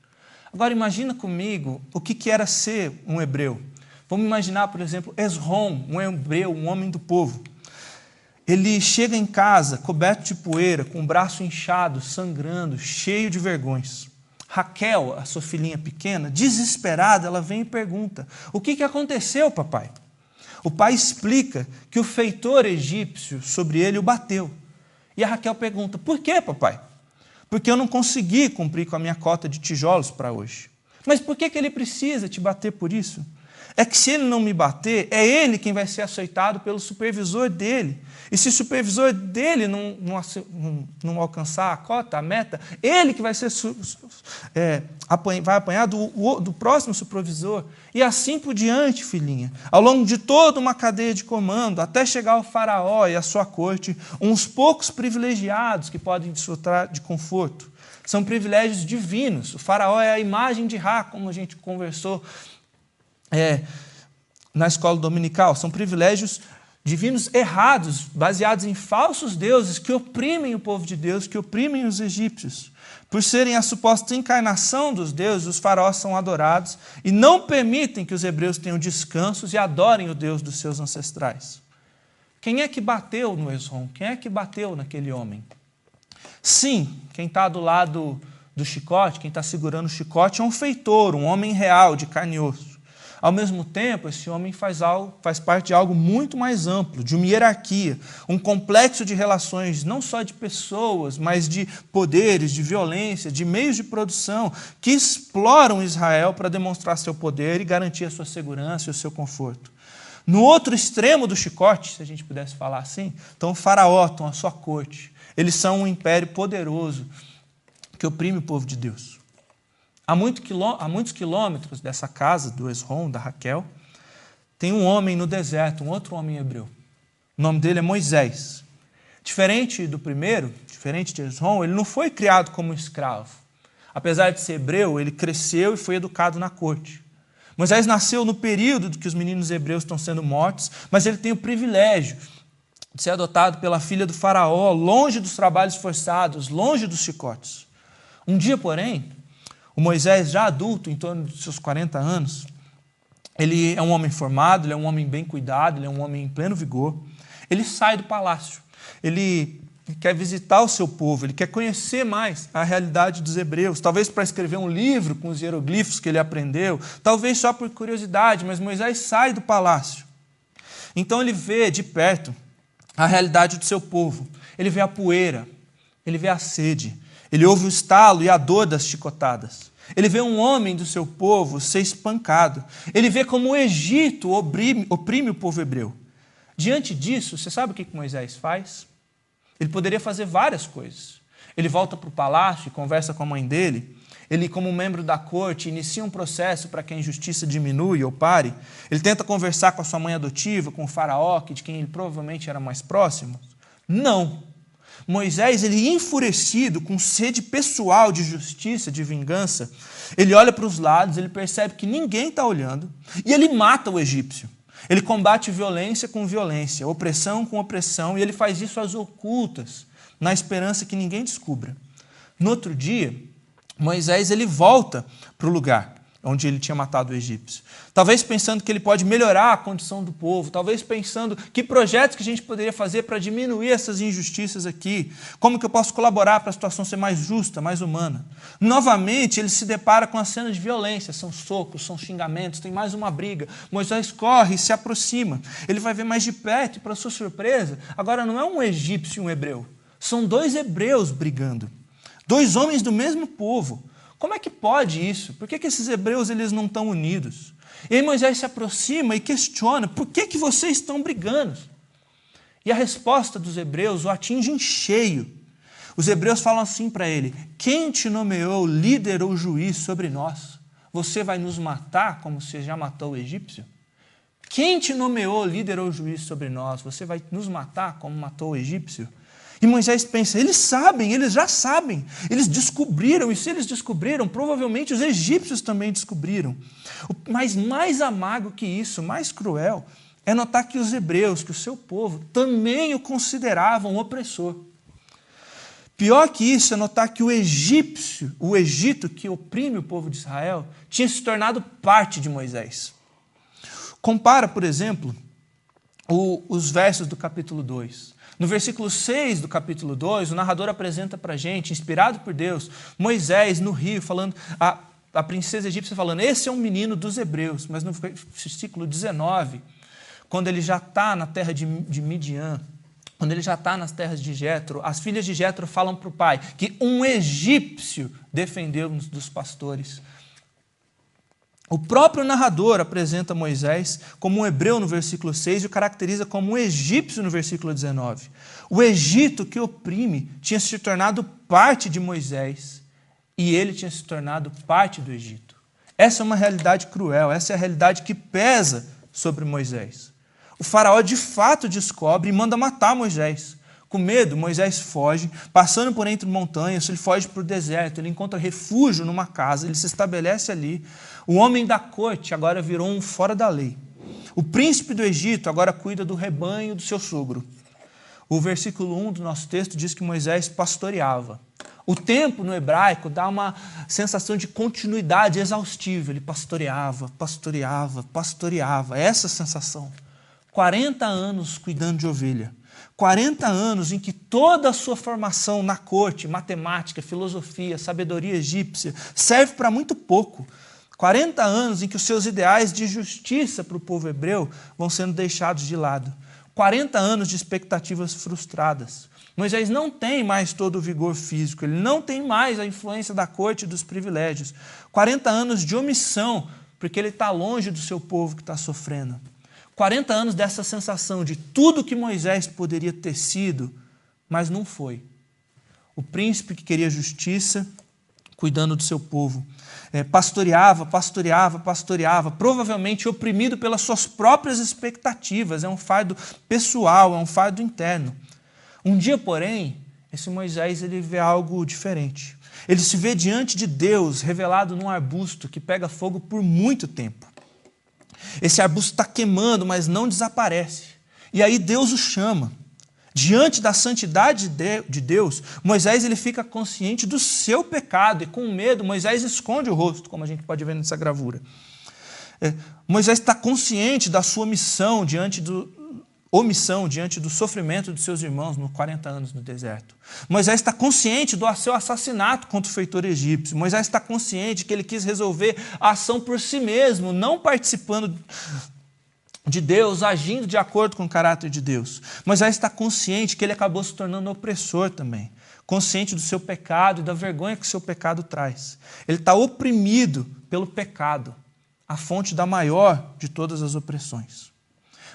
Agora imagina comigo o que era ser um hebreu. Vamos imaginar, por exemplo, Esrom, um hebreu, um homem do povo. Ele chega em casa coberto de poeira, com o braço inchado, sangrando, cheio de vergões. Raquel, a sua filhinha pequena, desesperada, ela vem e pergunta: o que aconteceu, papai? O pai explica que o feitor egípcio sobre ele o bateu. E a Raquel pergunta: por quê, papai? Porque eu não consegui cumprir com a minha cota de tijolos para hoje. Mas por que ele precisa te bater por isso? é que se ele não me bater, é ele quem vai ser açoitado pelo supervisor dele. E se o supervisor dele não alcançar a cota, a meta, ele que vai ser vai apanhar do próximo supervisor. E assim por diante, filhinha. Ao longo de toda uma cadeia de comando, até chegar ao faraó e à sua corte, uns poucos privilegiados que podem desfrutar de conforto. São privilégios divinos. O faraó é a imagem de Ra, como a gente conversou na escola dominical. São privilégios divinos errados, baseados em falsos deuses que oprimem o povo de Deus, que oprimem os egípcios. Por serem a suposta encarnação dos deuses, os faraós são adorados e não permitem que os hebreus tenham descansos e adorem o Deus dos seus ancestrais. Quem é que bateu no Esrom? Quem é que bateu naquele homem? Sim, quem está do lado do chicote, quem está segurando o chicote é um feitor, um homem real, de carne e osso. Ao mesmo tempo, esse homem faz parte de algo muito mais amplo, de uma hierarquia, um complexo de relações, não só de pessoas, mas de poderes, de violência, de meios de produção, que exploram Israel para demonstrar seu poder e garantir a sua segurança e o seu conforto. No outro extremo do chicote, se a gente pudesse falar assim, estão o faraó, estão a sua corte. Eles são um império poderoso que oprime o povo de Deus. Há muitos quilômetros dessa casa do Esrom, da Raquel, tem um homem no deserto, um outro homem hebreu. O nome dele é Moisés. Diferente do primeiro, diferente de Esrom, ele não foi criado como escravo. Apesar de ser hebreu, ele cresceu e foi educado na corte. Moisés nasceu no período que os meninos hebreus estão sendo mortos, mas ele tem o privilégio de ser adotado pela filha do faraó, longe dos trabalhos forçados, longe dos chicotes. Um dia, porém, o Moisés, já adulto, em torno dos seus 40 anos, ele é um homem formado, ele é um homem bem cuidado, ele é um homem em pleno vigor. Ele sai do palácio, ele quer visitar o seu povo, ele quer conhecer mais a realidade dos hebreus, talvez para escrever um livro com os hieroglifos que ele aprendeu, talvez só por curiosidade, mas Moisés sai do palácio. Então ele vê de perto a realidade do seu povo, ele vê a poeira, ele vê a sede, ele ouve o estalo e a dor das chicotadas. Ele vê um homem do seu povo ser espancado. Ele vê como o Egito oprime o povo hebreu. Diante disso, você sabe o que Moisés faz? Ele poderia fazer várias coisas. Ele volta para o palácio e conversa com a mãe dele. Ele, como membro da corte, inicia um processo para que a injustiça diminua ou pare. Ele tenta conversar com a sua mãe adotiva, com o faraó, de quem ele provavelmente era mais próximo. Não. Moisés, ele enfurecido, com sede pessoal de justiça, de vingança, ele olha para os lados, ele percebe que ninguém está olhando e ele mata o egípcio. Ele combate violência com violência, opressão com opressão, e ele faz isso às ocultas, na esperança que ninguém descubra. No outro dia, Moisés ele volta para o lugar onde ele tinha matado o egípcio. Talvez pensando que ele pode melhorar a condição do povo, talvez pensando que projetos que a gente poderia fazer para diminuir essas injustiças aqui, como que eu posso colaborar para a situação ser mais justa, mais humana. Novamente, ele se depara com a cena de violência, são socos, são xingamentos, tem mais uma briga. Moisés corre e se aproxima. Ele vai ver mais de perto e, para sua surpresa, agora não é um egípcio e um hebreu, são dois hebreus brigando, dois homens do mesmo povo. Como é que pode isso? Por que esses hebreus eles não estão unidos? E aí Moisés se aproxima e questiona, por que vocês estão brigando? E a resposta dos hebreus o atinge em cheio. Os hebreus falam assim para ele, quem te nomeou líder ou juiz sobre nós? Você vai nos matar como você já matou o egípcio? Quem te nomeou líder ou juiz sobre nós? Você vai nos matar como matou o egípcio? E Moisés pensa, eles sabem, eles já sabem, eles descobriram, e se eles descobriram, provavelmente os egípcios também descobriram. Mas mais amargo que isso, mais cruel, é notar que os hebreus, que o seu povo, também o consideravam opressor. Pior que isso é notar que o Egito que oprime o povo de Israel, tinha se tornado parte de Moisés. Compara, por exemplo, os versos do capítulo 2. No versículo 6 do capítulo 2, o narrador apresenta para a gente, inspirado por Deus, Moisés no rio, falando, a princesa egípcia falando, esse é um menino dos hebreus. Mas no versículo 19, quando ele já está na terra de Midian, quando ele já está nas terras de Jetro, as filhas de Jetro falam para o pai que um egípcio defendeu-nos dos pastores O próprio narrador apresenta Moisés como um hebreu no versículo 6 e o caracteriza como um egípcio no versículo 19. O Egito que oprime tinha se tornado parte de Moisés e ele tinha se tornado parte do Egito. Essa é uma realidade cruel, essa é a realidade que pesa sobre Moisés. O faraó de fato descobre e manda matar Moisés. Com medo, Moisés foge, passando por entre montanhas, ele foge para o deserto, ele encontra refúgio numa casa, ele se estabelece ali. O homem da corte agora virou um fora da lei. O príncipe do Egito agora cuida do rebanho do seu sogro. O versículo 1 do nosso texto diz que Moisés pastoreava. O tempo no hebraico dá uma sensação de continuidade exaustiva. Ele pastoreava, pastoreava, pastoreava. Essa sensação. 40 anos cuidando de ovelha. 40 anos em que toda a sua formação na corte, matemática, filosofia, sabedoria egípcia, serve para muito pouco. 40 anos em que os seus ideais de justiça para o povo hebreu vão sendo deixados de lado. 40 anos de expectativas frustradas. Moisés não tem mais todo o vigor físico, ele não tem mais a influência da corte e dos privilégios. 40 anos de omissão, porque ele está longe do seu povo que está sofrendo. 40 anos dessa sensação de tudo que Moisés poderia ter sido, mas não foi. O príncipe que queria justiça, cuidando do seu povo, pastoreava, provavelmente oprimido pelas suas próprias expectativas. É um fardo pessoal, é um fardo interno. Um dia, porém, esse Moisés ele vê algo diferente. Ele se vê diante de Deus, revelado num arbusto que pega fogo por muito tempo. Esse arbusto está queimando, mas não desaparece. E aí Deus o chama. Diante da santidade de Deus, Moisés ele fica consciente do seu pecado e com medo Moisés esconde o rosto, como a gente pode ver nessa gravura. Moisés está consciente da sua omissão diante do sofrimento de seus irmãos nos 40 anos no deserto. Moisés está consciente do seu assassinato contra o feitor egípcio. Moisés está consciente que ele quis resolver a ação por si mesmo, não participando de Deus, agindo de acordo com o caráter de Deus. Moisés está consciente que ele acabou se tornando opressor também, consciente do seu pecado e da vergonha que o seu pecado traz. Ele está oprimido pelo pecado, a fonte da maior de todas as opressões.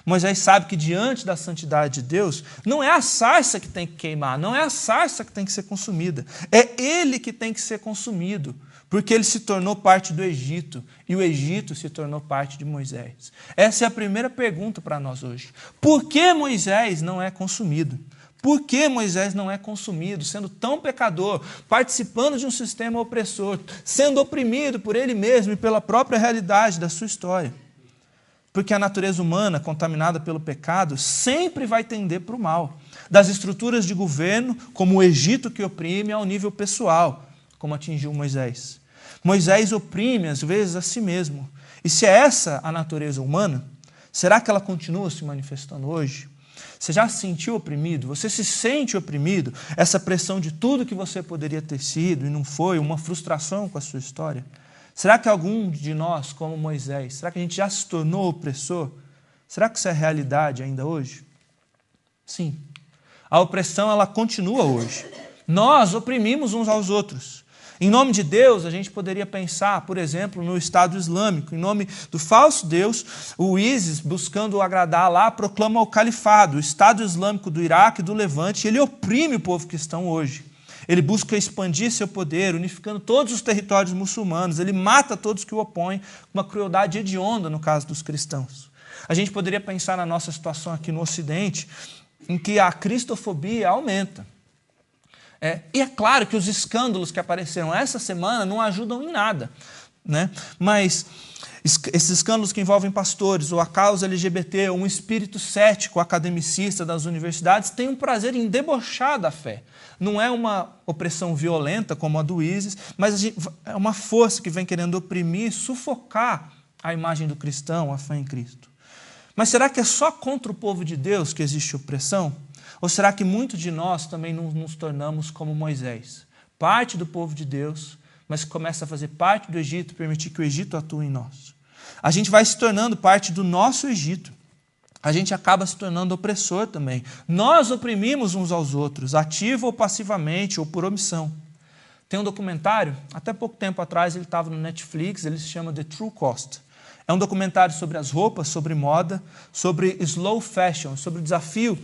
Moisés sabe que diante da santidade de Deus, não é a sarça que tem que queimar, não é a sarça que tem que ser consumida, é ele que tem que ser consumido, porque ele se tornou parte do Egito e o Egito se tornou parte de Moisés. Essa é a primeira pergunta para nós hoje. Por que Moisés não é consumido? Por que Moisés não é consumido, sendo tão pecador, participando de um sistema opressor, sendo oprimido por ele mesmo e pela própria realidade da sua história? Porque a natureza humana, contaminada pelo pecado, sempre vai tender para o mal. Das estruturas de governo, como o Egito que oprime, ao nível pessoal, como atingiu Moisés. Moisés oprime, às vezes, a si mesmo. E se é essa a natureza humana, será que ela continua se manifestando hoje? Você já se sentiu oprimido? Você se sente oprimido? Essa pressão de tudo que você poderia ter sido e não foi, uma frustração com a sua história? Será que algum de nós, como Moisés, será que a gente já se tornou opressor? Será que isso é realidade ainda hoje? Sim. A opressão, ela continua hoje. Nós oprimimos uns aos outros. Em nome de Deus, a gente poderia pensar, por exemplo, no Estado Islâmico. Em nome do falso Deus, o ISIS, buscando agradar lá, proclama o califado, o Estado Islâmico do Iraque e do Levante, e ele oprime o povo cristão hoje. Ele busca expandir seu poder, unificando todos os territórios muçulmanos. Ele mata todos que o opõem, com uma crueldade hedionda no caso dos cristãos. A gente poderia pensar na nossa situação aqui no Ocidente, em que a cristofobia aumenta. E é claro que os escândalos que apareceram essa semana não ajudam em nada, né? Mas esses escândalos que envolvem pastores, ou a causa LGBT, ou um espírito cético, academicista das universidades, tem um prazer em debochar da fé. Não é uma opressão violenta como a do ISIS, mas é uma força que vem querendo oprimir, sufocar a imagem do cristão, a fé em Cristo. Mas será que é só contra o povo de Deus que existe opressão? Ou será que muitos de nós também não nos tornamos como Moisés? Parte do povo de Deus, mas começa a fazer parte do Egito, permitir que o Egito atue em nós. A gente vai se tornando parte do nosso Egito. A gente acaba se tornando opressor também. Nós oprimimos uns aos outros, ativo ou passivamente, ou por omissão. Tem um documentário, até pouco tempo atrás ele estava no Netflix, ele se chama The True Cost. É um documentário sobre as roupas, sobre moda, sobre slow fashion, sobre o desafio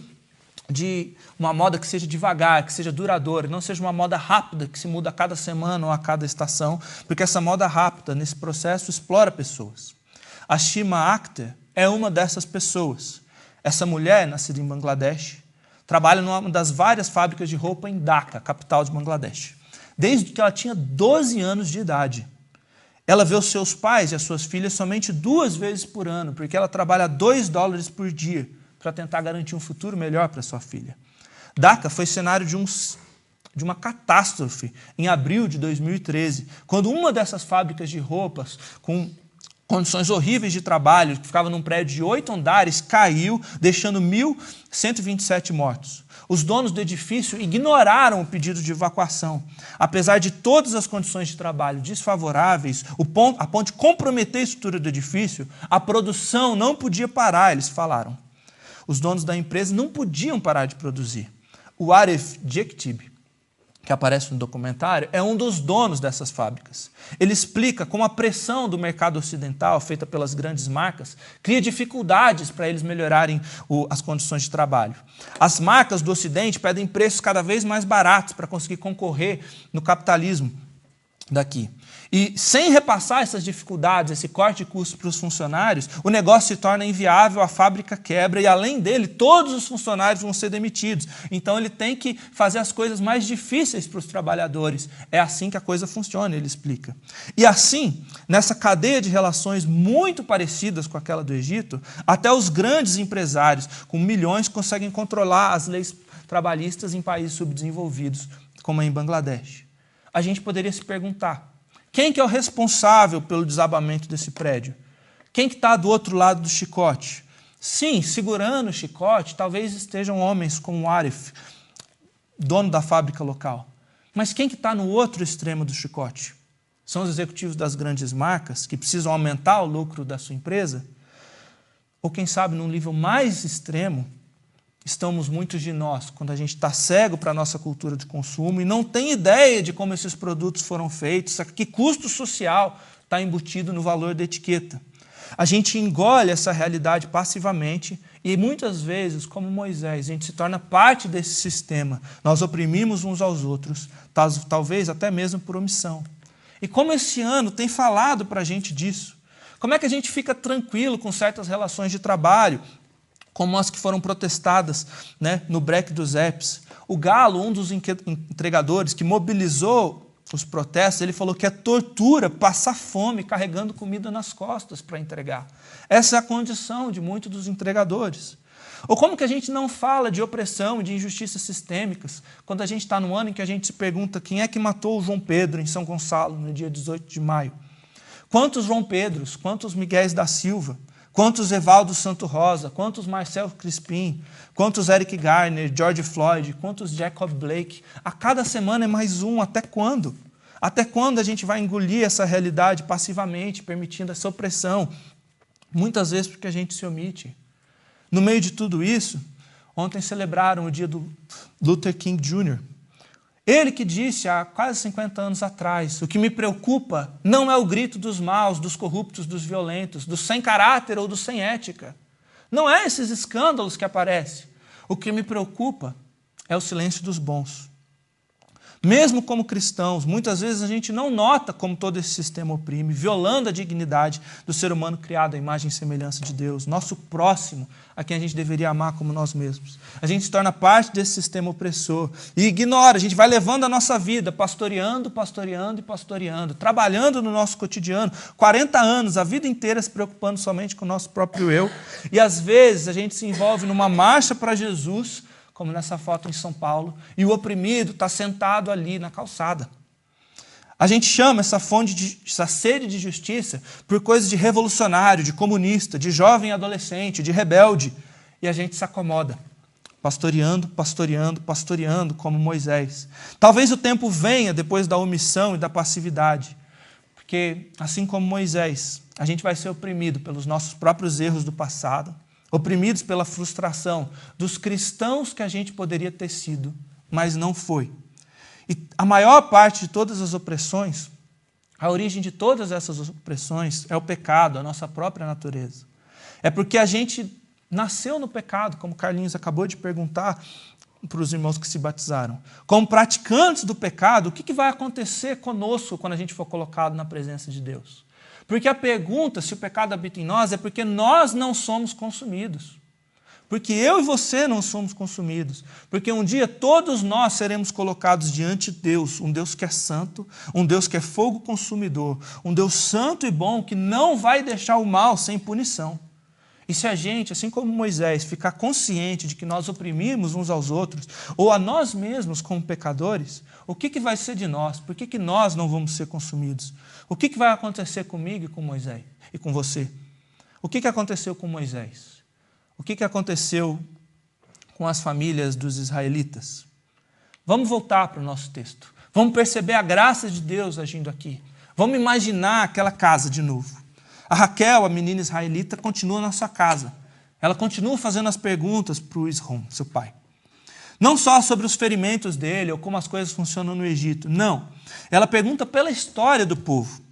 de uma moda que seja devagar, que seja duradoura, não seja uma moda rápida, que se muda a cada semana ou a cada estação, porque essa moda rápida, nesse processo, explora pessoas. A Shima Akhter é uma dessas pessoas. Essa mulher, nascida em Bangladesh, trabalha numa das várias fábricas de roupa em Dhaka, capital de Bangladesh, desde que ela tinha 12 anos de idade. Ela vê os seus pais e as suas filhas somente 2 vezes por ano, porque ela trabalha $2 por dia para tentar garantir um futuro melhor para sua filha. Dhaka foi cenário de uma catástrofe em abril de 2013, quando uma dessas fábricas de roupas, com condições horríveis de trabalho, que ficava num prédio de 8 andares, caiu, deixando 1.127 mortos. Os donos do edifício ignoraram o pedido de evacuação. Apesar de todas as condições de trabalho desfavoráveis, a ponto de comprometer a estrutura do edifício, a produção não podia parar, eles falaram. Os donos da empresa não podiam parar de produzir. O Arif Jektib, que aparece no documentário, é um dos donos dessas fábricas. Ele explica como a pressão do mercado ocidental, feita pelas grandes marcas, cria dificuldades para eles melhorarem as condições de trabalho. As marcas do Ocidente pedem preços cada vez mais baratos para conseguir concorrer no capitalismo daqui. E sem repassar essas dificuldades, esse corte de custos para os funcionários, o negócio se torna inviável, a fábrica quebra e, além dele, todos os funcionários vão ser demitidos. Então, ele tem que fazer as coisas mais difíceis para os trabalhadores. É assim que a coisa funciona, ele explica. E assim, nessa cadeia de relações muito parecidas com aquela do Egito, até os grandes empresários com milhões conseguem controlar as leis trabalhistas em países subdesenvolvidos, como é em Bangladesh. A gente poderia se perguntar, quem que é o responsável pelo desabamento desse prédio? Quem que está do outro lado do chicote? Sim, segurando o chicote, talvez estejam homens como o Arif, dono da fábrica local. Mas quem que está no outro extremo do chicote? São os executivos das grandes marcas que precisam aumentar o lucro da sua empresa? Ou quem sabe, num nível mais extremo, estamos muitos de nós, quando a gente está cego para a nossa cultura de consumo e não tem ideia de como esses produtos foram feitos, que custo social está embutido no valor da etiqueta. A gente engole essa realidade passivamente e muitas vezes, como Moisés, a gente se torna parte desse sistema. Nós oprimimos uns aos outros, talvez até mesmo por omissão. E como esse ano tem falado para a gente disso? Como é que a gente fica tranquilo com certas relações de trabalho, como as que foram protestadas, né, no break dos apps? O Galo, um dos entregadores que mobilizou os protestos, ele falou que é tortura passar fome carregando comida nas costas para entregar. Essa é a condição de muitos dos entregadores. Ou como que a gente não fala de opressão, de injustiças sistêmicas, quando a gente está no ano em que a gente se pergunta quem é que matou o João Pedro em São Gonçalo, no dia 18 de maio? Quantos João Pedros, quantos Miguéis da Silva, quantos Evaldo Santo Rosa, quantos Marcel Crispim, quantos Eric Garner, George Floyd, quantos Jacob Blake? A cada semana é mais um. Até quando? Até quando a gente vai engolir essa realidade passivamente, permitindo essa opressão? Muitas vezes porque a gente se omite. No meio de tudo isso, ontem celebraram o dia do Luther King Jr. Ele que disse há quase 50 anos atrás, o que me preocupa não é o grito dos maus, dos corruptos, dos violentos, dos sem caráter ou dos sem ética. Não é esses escândalos que aparecem. O que me preocupa é o silêncio dos bons. Mesmo como cristãos, muitas vezes a gente não nota como todo esse sistema oprime, violando a dignidade do ser humano criado à imagem e semelhança de Deus, nosso próximo, a quem a gente deveria amar como nós mesmos. A gente se torna parte desse sistema opressor e ignora, a gente vai levando a nossa vida, pastoreando, pastoreando e pastoreando, trabalhando no nosso cotidiano, 40 anos, a vida inteira se preocupando somente com o nosso próprio eu, e às vezes a gente se envolve numa marcha para Jesus, como nessa foto em São Paulo, e o oprimido está sentado ali na calçada. A gente chama essa sede de justiça por coisas de revolucionário, de comunista, de jovem adolescente, de rebelde, e a gente se acomoda, pastoreando, pastoreando, pastoreando, como Moisés. Talvez o tempo venha depois da omissão e da passividade, porque, assim como Moisés, a gente vai ser oprimido pelos nossos próprios erros do passado, oprimidos pela frustração dos cristãos que a gente poderia ter sido, mas não foi. E a maior parte de todas as opressões, a origem de todas essas opressões é o pecado, a nossa própria natureza. É porque a gente nasceu no pecado, como Carlinhos acabou de perguntar para os irmãos que se batizaram. Como praticantes do pecado, o que vai acontecer conosco quando a gente for colocado na presença de Deus? Porque a pergunta se o pecado habita em nós é porque nós não somos consumidos. Porque eu e você não somos consumidos. Porque um dia todos nós seremos colocados diante de Deus, um Deus que é santo, um Deus que é fogo consumidor, um Deus santo e bom que não vai deixar o mal sem punição. E se a gente, assim como Moisés, ficar consciente de que nós oprimimos uns aos outros, ou a nós mesmos como pecadores, o que vai ser de nós? Por que nós não vamos ser consumidos? O que vai acontecer comigo e com Moisés? E com você? O que aconteceu com Moisés? O que aconteceu com as famílias dos israelitas? Vamos voltar para o nosso texto. Vamos perceber a graça de Deus agindo aqui. Vamos imaginar aquela casa de novo. A Raquel, a menina israelita, continua na sua casa. Ela continua fazendo as perguntas para o Isrom, seu pai. Não só sobre os ferimentos dele ou como as coisas funcionam no Egito. Não. Ela pergunta pela história do povo.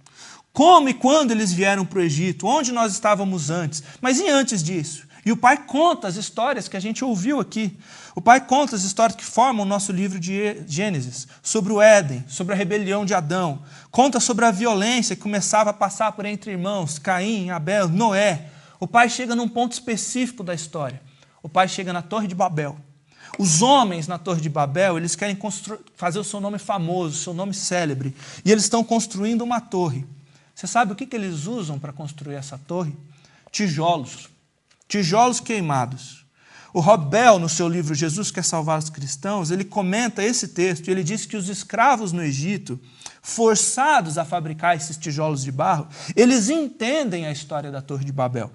Como e quando eles vieram para o Egito? Onde nós estávamos antes? Mas e antes disso? E o pai conta as histórias que a gente ouviu aqui. O pai conta as histórias que formam o nosso livro de Gênesis, sobre o Éden, sobre a rebelião de Adão. Conta sobre a violência que começava a passar por entre irmãos, Caim, Abel, Noé. O pai chega num ponto específico da história. O pai chega na Torre de Babel. Os homens na Torre de Babel, eles querem fazer o seu nome famoso, o seu nome célebre. E eles estão construindo uma torre. Você sabe o que eles usam para construir essa torre? Tijolos. Tijolos queimados. O Rob Bell, no seu livro Jesus Quer Salvar os Cristãos, ele comenta esse texto e ele diz que os escravos no Egito, forçados a fabricar esses tijolos de barro, eles entendem a história da Torre de Babel.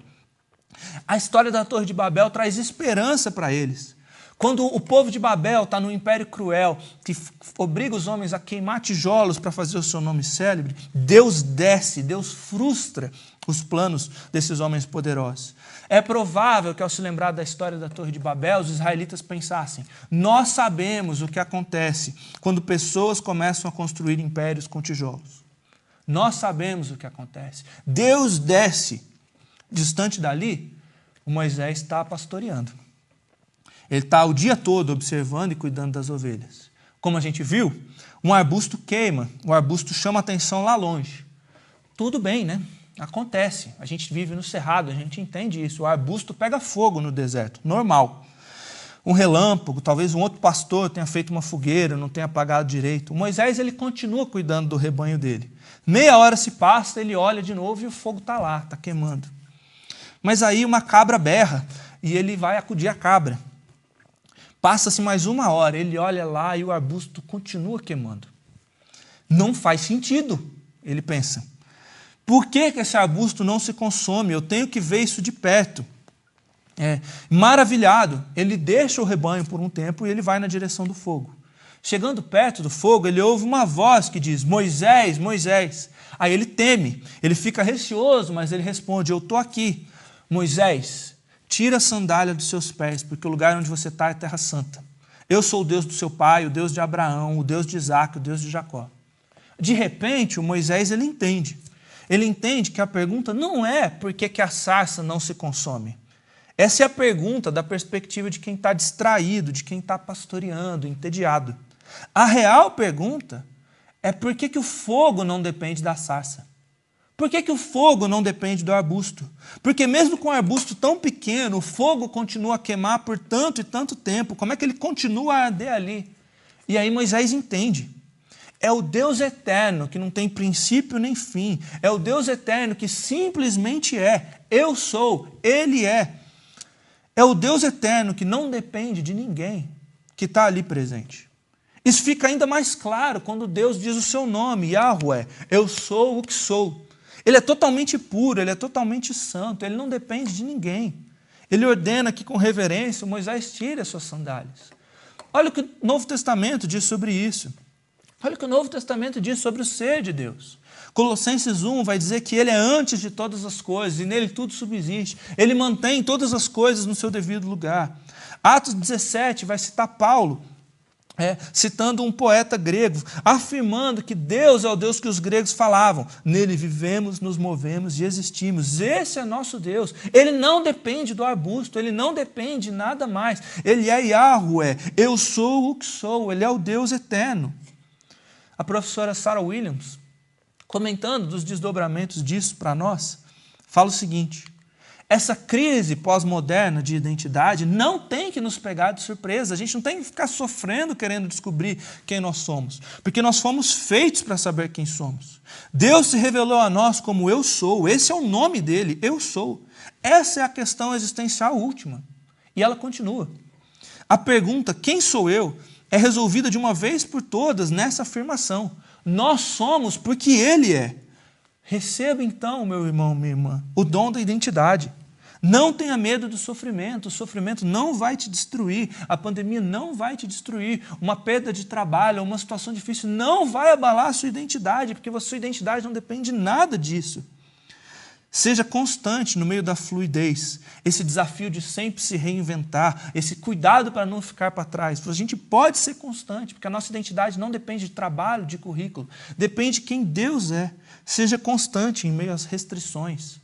A história da Torre de Babel traz esperança para eles. Quando o povo de Babel está no império cruel, que obriga os homens a queimar tijolos para fazer o seu nome célebre, Deus desce, Deus frustra os planos desses homens poderosos. É provável que, ao se lembrar da história da Torre de Babel, os israelitas pensassem: nós sabemos o que acontece quando pessoas começam a construir impérios com tijolos. Nós sabemos o que acontece. Deus desce. Distante dali, o Moisés está pastoreando. Ele está o dia todo observando e cuidando das ovelhas. Como a gente viu, um arbusto queima, o arbusto chama a atenção lá longe. Tudo bem, né? Acontece. A gente vive no cerrado, a gente entende isso. O arbusto pega fogo no deserto, normal. Um relâmpago, talvez um outro pastor tenha feito uma fogueira, não tenha apagado direito. O Moisés, ele continua cuidando do rebanho dele. Meia hora se passa, ele olha de novo e o fogo está lá, está queimando. Mas aí uma cabra berra e ele vai acudir a cabra. Passa-se mais uma hora, ele olha lá e o arbusto continua queimando. Não faz sentido, ele pensa. Por que esse arbusto não se consome? Eu tenho que ver isso de perto. Maravilhado, ele deixa o rebanho por um tempo e ele vai na direção do fogo. Chegando perto do fogo, ele ouve uma voz que diz: Moisés, Moisés. Aí ele teme, ele fica receoso, mas ele responde: eu estou aqui. Moisés, tira a sandália dos seus pés, porque o lugar onde você está é terra santa. Eu sou o Deus do seu pai, o Deus de Abraão, o Deus de Isaac, o Deus de Jacó. De repente, o Moisés, ele entende. Ele entende que a pergunta não é por que a sarça não se consome. Essa é a pergunta da perspectiva de quem está distraído, de quem está pastoreando, entediado. A real pergunta é por que o fogo não depende da sarça. Por que o fogo não depende do arbusto? Porque mesmo com um arbusto tão pequeno, o fogo continua a queimar por tanto e tanto tempo. Como é que ele continua a arder ali? E aí Moisés entende. É o Deus eterno que não tem princípio nem fim. É o Deus eterno que simplesmente é. Eu sou, Ele é. É o Deus eterno que não depende de ninguém que está ali presente. Isso fica ainda mais claro quando Deus diz o seu nome, Yahweh, eu sou o que sou. Ele é totalmente puro, ele é totalmente santo, ele não depende de ninguém. Ele ordena que com reverência Moisés tire as suas sandálias. Olha o que o Novo Testamento diz sobre isso. Olha o que o Novo Testamento diz sobre o ser de Deus. Colossenses 1 vai dizer que ele é antes de todas as coisas e nele tudo subsiste. Ele mantém todas as coisas no seu devido lugar. Atos 17 vai citar Paulo citando um poeta grego, afirmando que Deus é o Deus que os gregos falavam. Nele vivemos, nos movemos e existimos. Esse é nosso Deus. Ele não depende do arbusto, ele não depende de nada mais. Ele é Yahweh, eu sou o que sou, ele é o Deus eterno. A professora Sarah Williams, comentando dos desdobramentos disso para nós, fala o seguinte: essa crise pós-moderna de identidade não tem que nos pegar de surpresa. A gente não tem que ficar sofrendo querendo descobrir quem nós somos, porque nós fomos feitos para saber quem somos. Deus se revelou a nós como eu sou. Esse é o nome dele, eu sou. Essa é a questão existencial última. E ela continua. A pergunta, quem sou eu, é resolvida de uma vez por todas nessa afirmação. Nós somos porque ele é. Receba então, meu irmão, minha irmã, o dom da identidade. Não tenha medo do sofrimento. O sofrimento não vai te destruir. A pandemia não vai te destruir. Uma perda de trabalho, uma situação difícil não vai abalar a sua identidade, porque a sua identidade não depende de nada disso. Seja constante no meio da fluidez, esse desafio de sempre se reinventar, esse cuidado para não ficar para trás. A gente pode ser constante, porque a nossa identidade não depende de trabalho, de currículo, depende de quem Deus é. Seja constante em meio às restrições.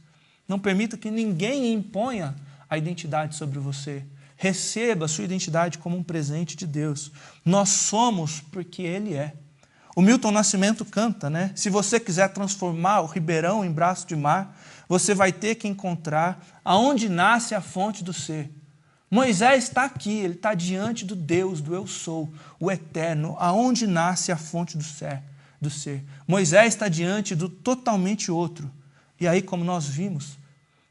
Não permita que ninguém imponha a identidade sobre você. Receba a sua identidade como um presente de Deus. Nós somos porque Ele é. O Milton Nascimento canta, né? Se você quiser transformar o ribeirão em braço de mar, você vai ter que encontrar aonde nasce a fonte do ser. Moisés está aqui, ele está diante do Deus, do eu sou, o eterno, aonde nasce a fonte do ser. Moisés está diante do totalmente outro. E aí, como nós vimos,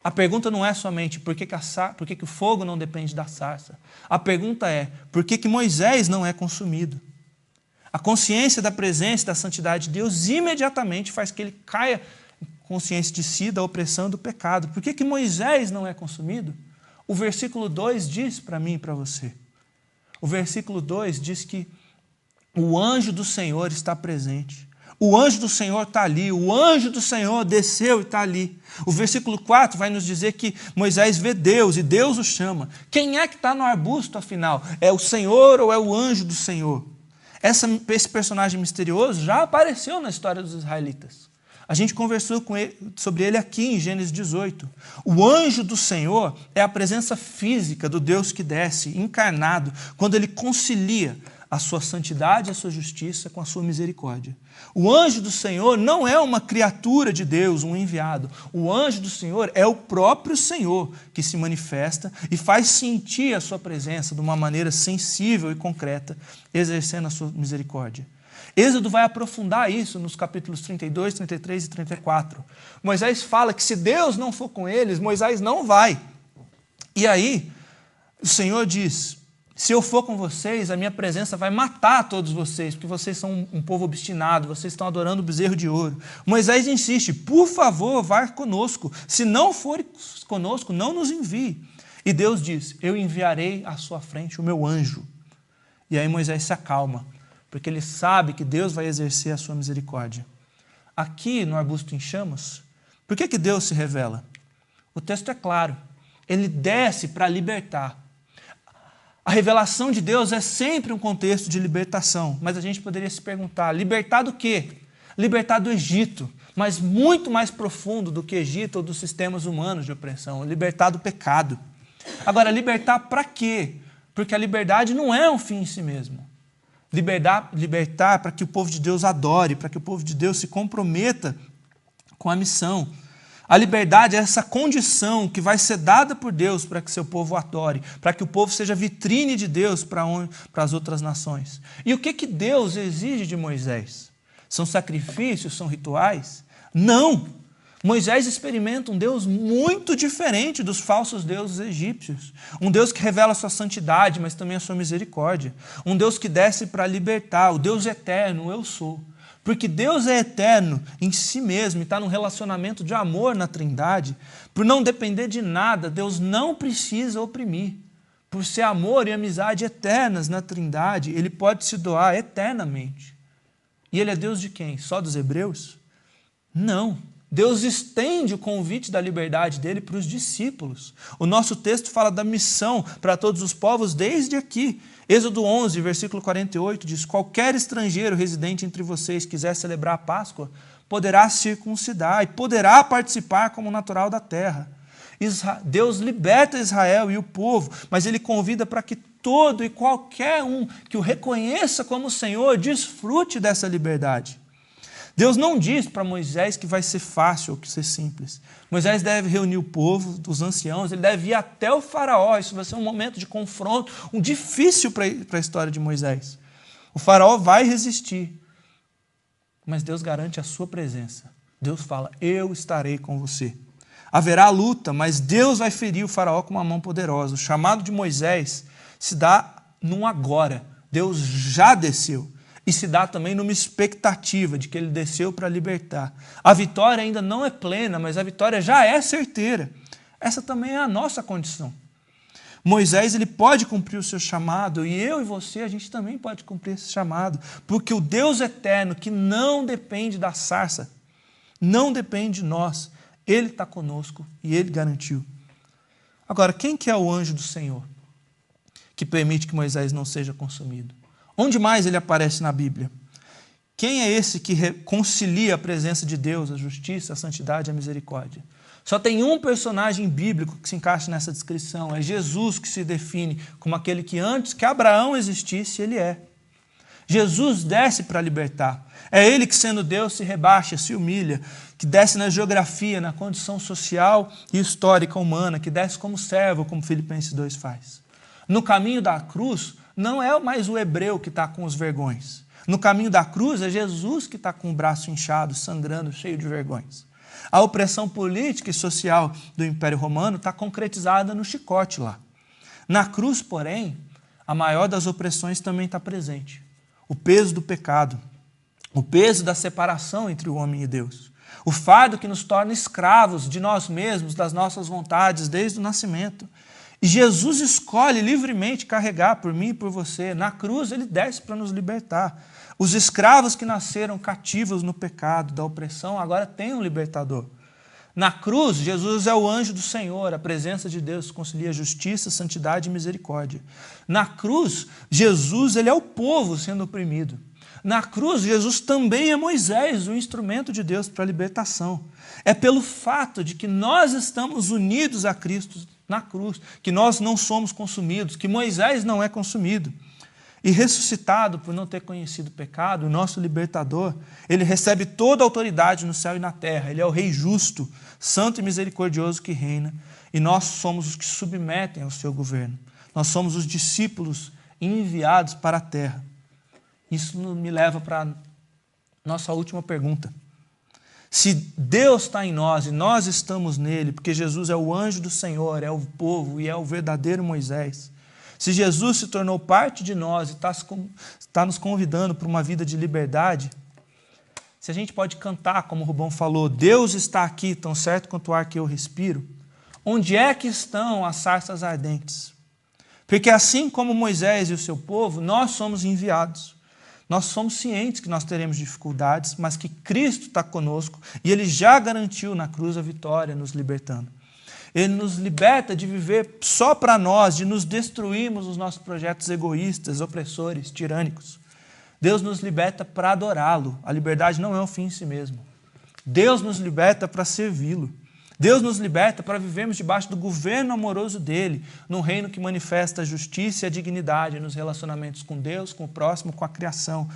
a pergunta não é somente por que o fogo não depende da sarça. A pergunta é por que Moisés não é consumido. A consciência da presença e da santidade de Deus imediatamente faz que ele caia em consciência de si, da opressão e do pecado. Por que Moisés não é consumido? O versículo 2 diz para mim e para você. O versículo 2 diz que o anjo do Senhor está presente. O anjo do Senhor está ali. O anjo do Senhor desceu e está ali. O versículo 4 vai nos dizer que Moisés vê Deus e Deus o chama. Quem é que está no arbusto, afinal? É o Senhor ou é o anjo do Senhor? Esse personagem misterioso já apareceu na história dos israelitas. A gente conversou sobre ele aqui em Gênesis 18. O anjo do Senhor é a presença física do Deus que desce, encarnado, quando ele concilia a sua santidade e a sua justiça com a sua misericórdia. O anjo do Senhor não é uma criatura de Deus, um enviado. O anjo do Senhor é o próprio Senhor que se manifesta e faz sentir a sua presença de uma maneira sensível e concreta, exercendo a sua misericórdia. Êxodo vai aprofundar isso nos capítulos 32, 33 e 34. Moisés fala que se Deus não for com eles, Moisés não vai. E aí, o Senhor diz: se eu for com vocês, a minha presença vai matar todos vocês, porque vocês são um povo obstinado, vocês estão adorando o bezerro de ouro. Moisés insiste: por favor, vá conosco. Se não for conosco, não nos envie. E Deus diz: eu enviarei à sua frente o meu anjo. E aí Moisés se acalma, porque ele sabe que Deus vai exercer a sua misericórdia. Aqui no arbusto em chamas, por que Deus se revela? O texto é claro. Ele desce para libertar. A revelação de Deus é sempre um contexto de libertação, mas a gente poderia se perguntar: libertar do quê? Libertar do Egito, mas muito mais profundo do que Egito ou dos sistemas humanos de opressão, libertar do pecado. Agora, libertar para quê? Porque a liberdade não é um fim em si mesmo. Libertar para que o povo de Deus adore, para que o povo de Deus se comprometa com a missão. A liberdade é essa condição que vai ser dada por Deus para que seu povo adore, para que o povo seja vitrine de Deus para as outras nações. E o que Deus exige de Moisés? São sacrifícios, são rituais? Não! Moisés experimenta um Deus muito diferente dos falsos deuses egípcios. Um Deus que revela a sua santidade, mas também a sua misericórdia. Um Deus que desce para libertar, o Deus eterno, o eu sou. Porque Deus é eterno em si mesmo e está num relacionamento de amor na Trindade. Por não depender de nada, Deus não precisa oprimir. Por ser amor e amizade eternas na Trindade, Ele pode se doar eternamente. E Ele é Deus de quem? Só dos hebreus? Não. Deus estende o convite da liberdade dele para os discípulos. O nosso texto fala da missão para todos os povos desde aqui. Êxodo 11, versículo 48 diz: qualquer estrangeiro residente entre vocês quiser celebrar a Páscoa, poderá circuncidar e poderá participar como natural da terra. Deus liberta Israel e o povo, mas ele convida para que todo e qualquer um que o reconheça como Senhor desfrute dessa liberdade. Deus não diz para Moisés que vai ser fácil ou que ser simples. Moisés deve reunir o povo, os anciãos, ele deve ir até o faraó. Isso vai ser um momento de confronto, um difícil para a história de Moisés. O faraó vai resistir, mas Deus garante a sua presença. Deus fala: eu estarei com você. Haverá luta, mas Deus vai ferir o faraó com uma mão poderosa. O chamado de Moisés se dá num agora. Deus já desceu. E se dá também numa expectativa de que ele desceu para libertar. A vitória ainda não é plena, mas a vitória já é certeira. Essa também é a nossa condição. Moisés, ele pode cumprir o seu chamado, e eu e você, a gente também pode cumprir esse chamado, porque o Deus eterno, que não depende da sarça, não depende de nós, ele está conosco e ele garantiu. Agora, quem que é o anjo do Senhor que permite que Moisés não seja consumido? Onde mais ele aparece na Bíblia? Quem é esse que reconcilia a presença de Deus, a justiça, a santidade e a misericórdia? Só tem um personagem bíblico que se encaixa nessa descrição. É Jesus, que se define como aquele que antes que Abraão existisse, ele é. Jesus desce para libertar. É ele que, sendo Deus, se rebaixa, se humilha, que desce na geografia, na condição social e histórica humana, que desce como servo, como Filipenses 2 faz. No caminho da cruz, não é mais o hebreu que está com os vergões. No caminho da cruz, é Jesus que está com o braço inchado, sangrando, cheio de vergões. A opressão política e social do Império Romano está concretizada no chicote lá. Na cruz, porém, a maior das opressões também está presente. O peso do pecado, o peso da separação entre o homem e Deus, o fardo que nos torna escravos de nós mesmos, das nossas vontades, desde o nascimento. E Jesus escolhe livremente carregar por mim e por você. Na cruz, ele desce para nos libertar. Os escravos que nasceram cativos no pecado, da opressão, agora têm um libertador. Na cruz, Jesus é o anjo do Senhor, a presença de Deus concilia justiça, santidade e misericórdia. Na cruz, Jesus ele é o povo sendo oprimido. Na cruz, Jesus também é Moisés, o instrumento de Deus para a libertação. É pelo fato de que nós estamos unidos a Cristo na cruz, que nós não somos consumidos, que Moisés não é consumido. E ressuscitado por não ter conhecido o pecado, o nosso libertador, ele recebe toda a autoridade no céu e na terra. Ele é o Rei justo, santo e misericordioso que reina, e nós somos os que submetem ao seu governo. Nós somos os discípulos enviados para a terra. Isso me leva para a nossa última pergunta. Se Deus está em nós e nós estamos nele, porque Jesus é o anjo do Senhor, é o povo e é o verdadeiro Moisés, se Jesus se tornou parte de nós e está nos convidando para uma vida de liberdade, se a gente pode cantar, como o Rubão falou, Deus está aqui, tão certo quanto o ar que eu respiro, onde é que estão as sarças ardentes? Porque assim como Moisés e o seu povo, nós somos enviados. Nós somos cientes que nós teremos dificuldades, mas que Cristo está conosco e Ele já garantiu na cruz a vitória, nos libertando. Ele nos liberta de viver só para nós, de nos destruirmos os nossos projetos egoístas, opressores, tirânicos. Deus nos liberta para adorá-lo. A liberdade não é um fim em si mesmo. Deus nos liberta para servi-lo. Deus nos liberta para vivermos debaixo do governo amoroso dele, num reino que manifesta a justiça e a dignidade nos relacionamentos com Deus, com o próximo, com a criação,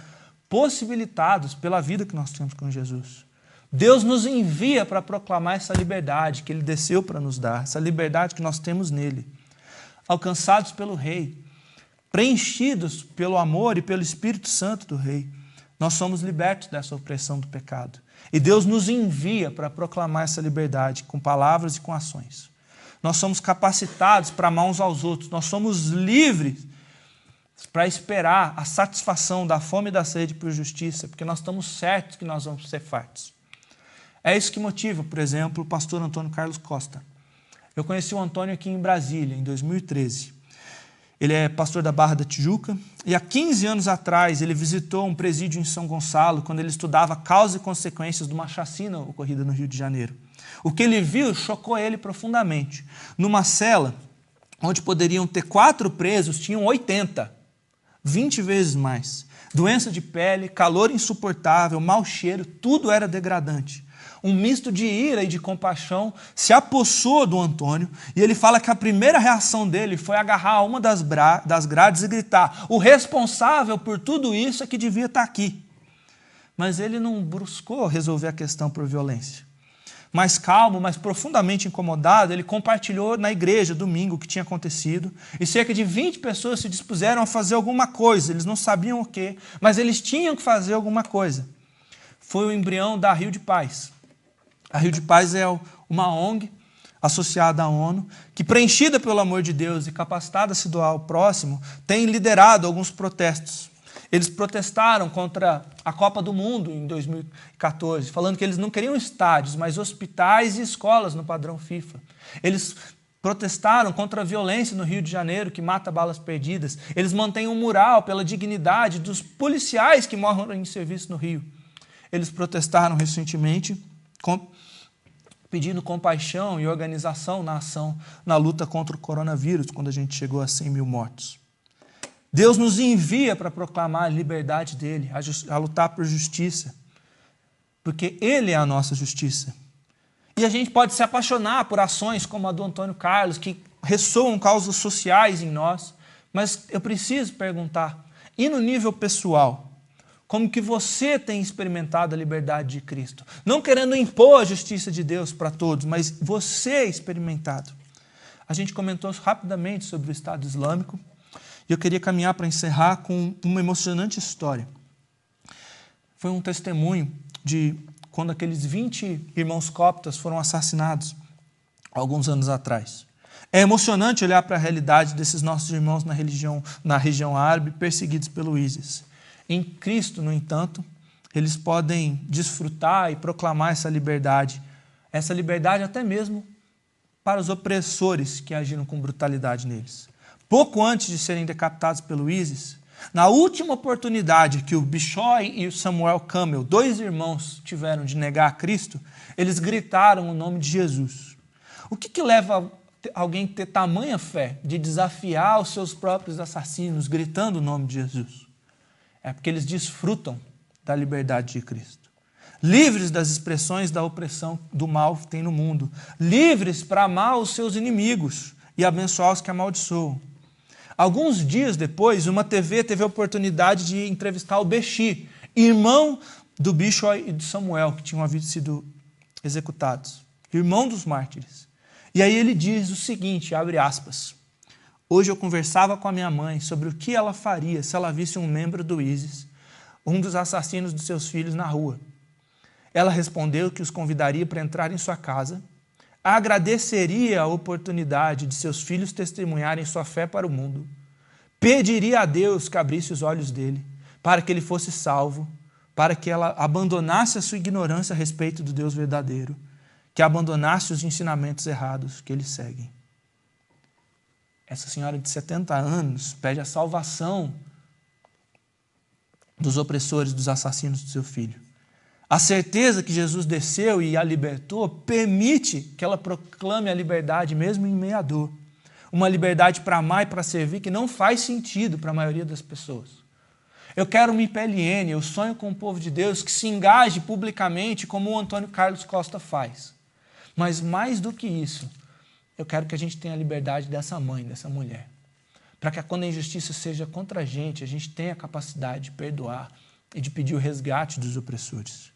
possibilitados pela vida que nós temos com Jesus. Deus nos envia para proclamar essa liberdade que ele desceu para nos dar, essa liberdade que nós temos nele. Alcançados pelo Rei, preenchidos pelo amor e pelo Espírito Santo do Rei, nós somos libertos dessa opressão do pecado. E Deus nos envia para proclamar essa liberdade com palavras e com ações. Nós somos capacitados para amar uns aos outros. Nós somos livres para esperar a satisfação da fome e da sede por justiça, porque nós estamos certos que nós vamos ser fartos. É isso que motiva, por exemplo, o pastor Antônio Carlos Costa. Eu conheci o Antônio aqui em Brasília, em 2013. Ele é pastor da Barra da Tijuca e há 15 anos atrás ele visitou um presídio em São Gonçalo quando ele estudava causa e consequências de uma chacina ocorrida no Rio de Janeiro. O que ele viu chocou ele profundamente. Numa cela onde poderiam ter 4 presos, tinham 80, 20 vezes mais. Doença de pele, calor insuportável, mau cheiro, tudo era degradante. Um misto de ira e de compaixão se apossou do Antônio e ele fala que a primeira reação dele foi agarrar uma das grades e gritar: o responsável por tudo isso é que devia estar aqui. Mas ele não buscou resolver a questão por violência. Mais calmo, mais profundamente incomodado, ele compartilhou na igreja domingo o que tinha acontecido e cerca de 20 pessoas se dispuseram a fazer alguma coisa. Eles não sabiam o quê, mas eles tinham que fazer alguma coisa. Foi o embrião da Rio de Paz. A Rio de Paz é uma ONG associada à ONU, que, preenchida pelo amor de Deus e capacitada a se doar ao próximo, tem liderado alguns protestos. Eles protestaram contra a Copa do Mundo em 2014, falando que eles não queriam estádios, mas hospitais e escolas no padrão FIFA. Eles protestaram contra a violência no Rio de Janeiro, que mata balas perdidas. Eles mantêm um mural pela dignidade dos policiais que morrem em serviço no Rio. Eles protestaram recentemente pedindo compaixão e organização na ação, na luta contra o coronavírus, quando a gente chegou a 100 mil mortos. Deus nos envia para proclamar a liberdade dele, a lutar por justiça, porque ele é a nossa justiça. E a gente pode se apaixonar por ações como a do Antônio Carlos, que ressoam causas sociais em nós, mas eu preciso perguntar, e no nível pessoal, como que você tem experimentado a liberdade de Cristo? Não querendo impor a justiça de Deus para todos, mas você experimentado. A gente comentou rapidamente sobre o Estado Islâmico e eu queria caminhar para encerrar com uma emocionante história. Foi um testemunho de quando aqueles 20 irmãos coptas foram assassinados alguns anos atrás. É emocionante olhar para a realidade desses nossos irmãos na região árabe perseguidos pelo ISIS. Em Cristo, no entanto, eles podem desfrutar e proclamar essa liberdade até mesmo para os opressores que agiram com brutalidade neles. Pouco antes de serem decapitados pelo ISIS, na última oportunidade que o Bishoy e o Samuel Camel, 2 irmãos, tiveram de negar a Cristo, eles gritaram o nome de Jesus. O que leva alguém a ter tamanha fé de desafiar os seus próprios assassinos gritando o nome de Jesus? É porque eles desfrutam da liberdade de Cristo. Livres das expressões da opressão do mal que tem no mundo. Livres para amar os seus inimigos e abençoar os que amaldiçoam. Alguns dias depois, uma TV teve a oportunidade de entrevistar o Beshi, irmão do Bishoy e do Samuel, que tinham sido executados. Irmão dos mártires. E aí ele diz o seguinte, abre aspas: hoje eu conversava com a minha mãe sobre o que ela faria se ela visse um membro do ISIS, um dos assassinos dos seus filhos, na rua. Ela respondeu que os convidaria para entrar em sua casa, agradeceria a oportunidade de seus filhos testemunharem sua fé para o mundo, pediria a Deus que abrisse os olhos dele, para que ele fosse salvo, para que ela abandonasse a sua ignorância a respeito do Deus verdadeiro, que abandonasse os ensinamentos errados que eles seguem. Essa senhora de 70 anos pede a salvação dos opressores, dos assassinos do seu filho. A certeza que Jesus desceu e a libertou permite que ela proclame a liberdade mesmo em meio à dor. Uma liberdade para amar e para servir que não faz sentido para a maioria das pessoas. Eu quero uma IPLN, eu sonho com o povo de Deus que se engaje publicamente como o Antônio Carlos Costa faz. Mas mais do que isso, eu quero que a gente tenha a liberdade dessa mãe, dessa mulher. Para que quando a injustiça seja contra a gente tenha a capacidade de perdoar e de pedir o resgate dos opressores.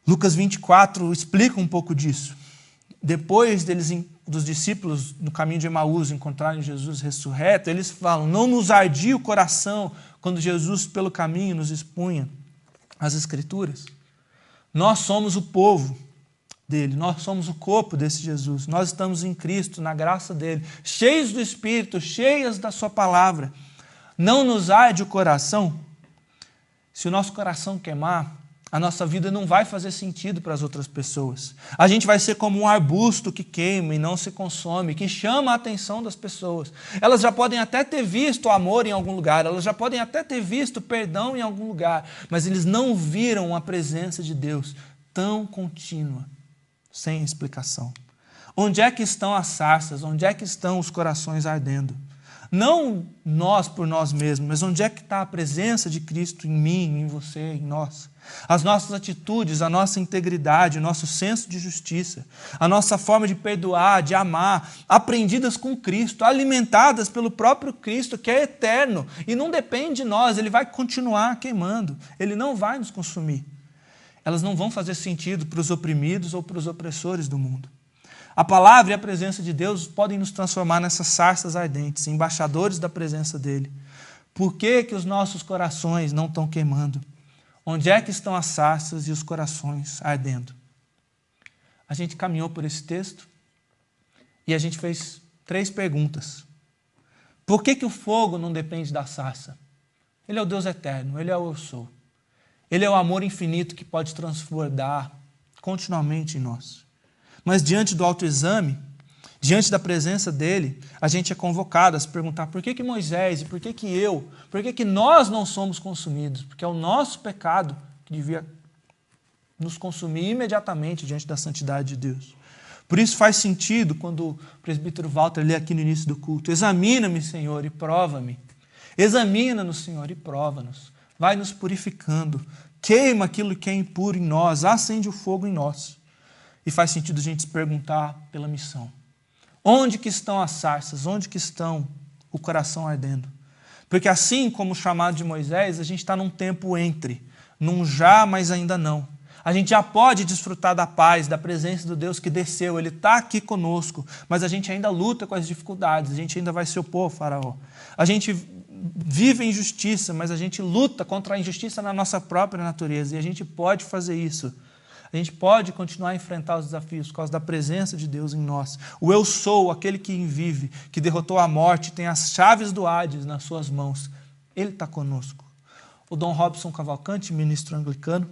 Lucas 24 explica um pouco disso. Depois dos discípulos no caminho de Emaús encontrarem Jesus ressurreto, eles falam, não nos ardia o coração quando Jesus pelo caminho nos expunha as Escrituras. Nós somos o povo dele, nós somos o corpo desse Jesus, nós estamos em Cristo, na graça dele, cheios do Espírito, cheias da sua palavra. Não nos arde o coração? Se o nosso coração queimar, a nossa vida não vai fazer sentido para as outras pessoas. A gente vai ser como um arbusto que queima e não se consome, que chama a atenção das pessoas. Elas já podem até ter visto amor em algum lugar, elas já podem até ter visto perdão em algum lugar, mas eles não viram a presença de Deus tão contínua, sem explicação. Onde é que estão as sarças? Onde é que estão os corações ardendo? Não nós por nós mesmos, mas onde é que está a presença de Cristo em mim, em você, em nós? As nossas atitudes, a nossa integridade, o nosso senso de justiça, a nossa forma de perdoar, de amar, aprendidas com Cristo, alimentadas pelo próprio Cristo, que é eterno e não depende de nós, Ele vai continuar queimando, Ele não vai nos consumir. Elas não vão fazer sentido para os oprimidos ou para os opressores do mundo. A palavra e a presença de Deus podem nos transformar nessas sarças ardentes, embaixadores da presença dEle. Por que que os nossos corações não estão queimando? Onde é que estão as sarças e os corações ardendo? A gente caminhou por esse texto e a gente fez 3 perguntas. Por que que o fogo não depende da sarça? Ele é o Deus eterno, Ele é o eu sou. Ele é o amor infinito que pode transbordar continuamente em nós. Mas diante do autoexame, diante da presença dele, a gente é convocado a se perguntar por que Moisés e por que nós não somos consumidos? Porque é o nosso pecado que devia nos consumir imediatamente diante da santidade de Deus. Por isso faz sentido quando o presbítero Walter lê aqui no início do culto: examina-me, Senhor, e prova-me. Examina-nos, Senhor, e prova-nos. Vai nos purificando. Queima aquilo que é impuro em nós, acende o fogo em nós. E faz sentido a gente se perguntar pela missão. Onde que estão as sarças? Onde que estão o coração ardendo? Porque assim como o chamado de Moisés, a gente está num tempo entre, num já, mas ainda não. A gente já pode desfrutar da paz, da presença do Deus que desceu, Ele está aqui conosco, mas a gente ainda luta com as dificuldades, a gente ainda vai se opor ao faraó. A gente vive em injustiça, mas a gente luta contra a injustiça na nossa própria natureza, e a gente pode fazer isso. A gente pode continuar a enfrentar os desafios por causa da presença de Deus em nós. O eu sou, aquele que vive, que derrotou a morte, tem as chaves do Hades nas suas mãos. Ele está conosco. O Dom Robson Cavalcante, ministro anglicano,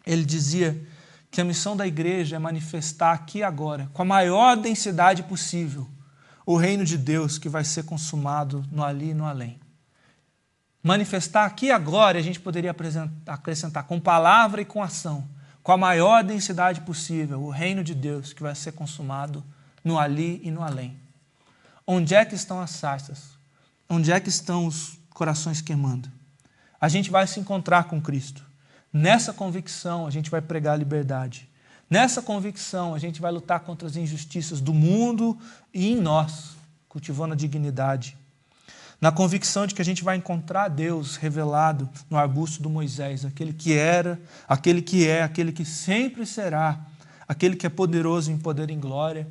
ele dizia que a missão da igreja é manifestar aqui e agora, com a maior densidade possível, o reino de Deus que vai ser consumado no ali e no além. Manifestar aqui e agora, a gente poderia acrescentar com palavra e com ação, com a maior densidade possível, o reino de Deus que vai ser consumado no ali e no além. Onde é que estão as sarças? Onde é que estão os corações queimando? A gente vai se encontrar com Cristo. Nessa convicção, a gente vai pregar a liberdade. Nessa convicção, a gente vai lutar contra as injustiças do mundo e em nós, cultivando a dignidade. Na convicção de que a gente vai encontrar Deus revelado no arbusto do Moisés, aquele que era, aquele que é, aquele que sempre será, aquele que é poderoso em poder e em glória.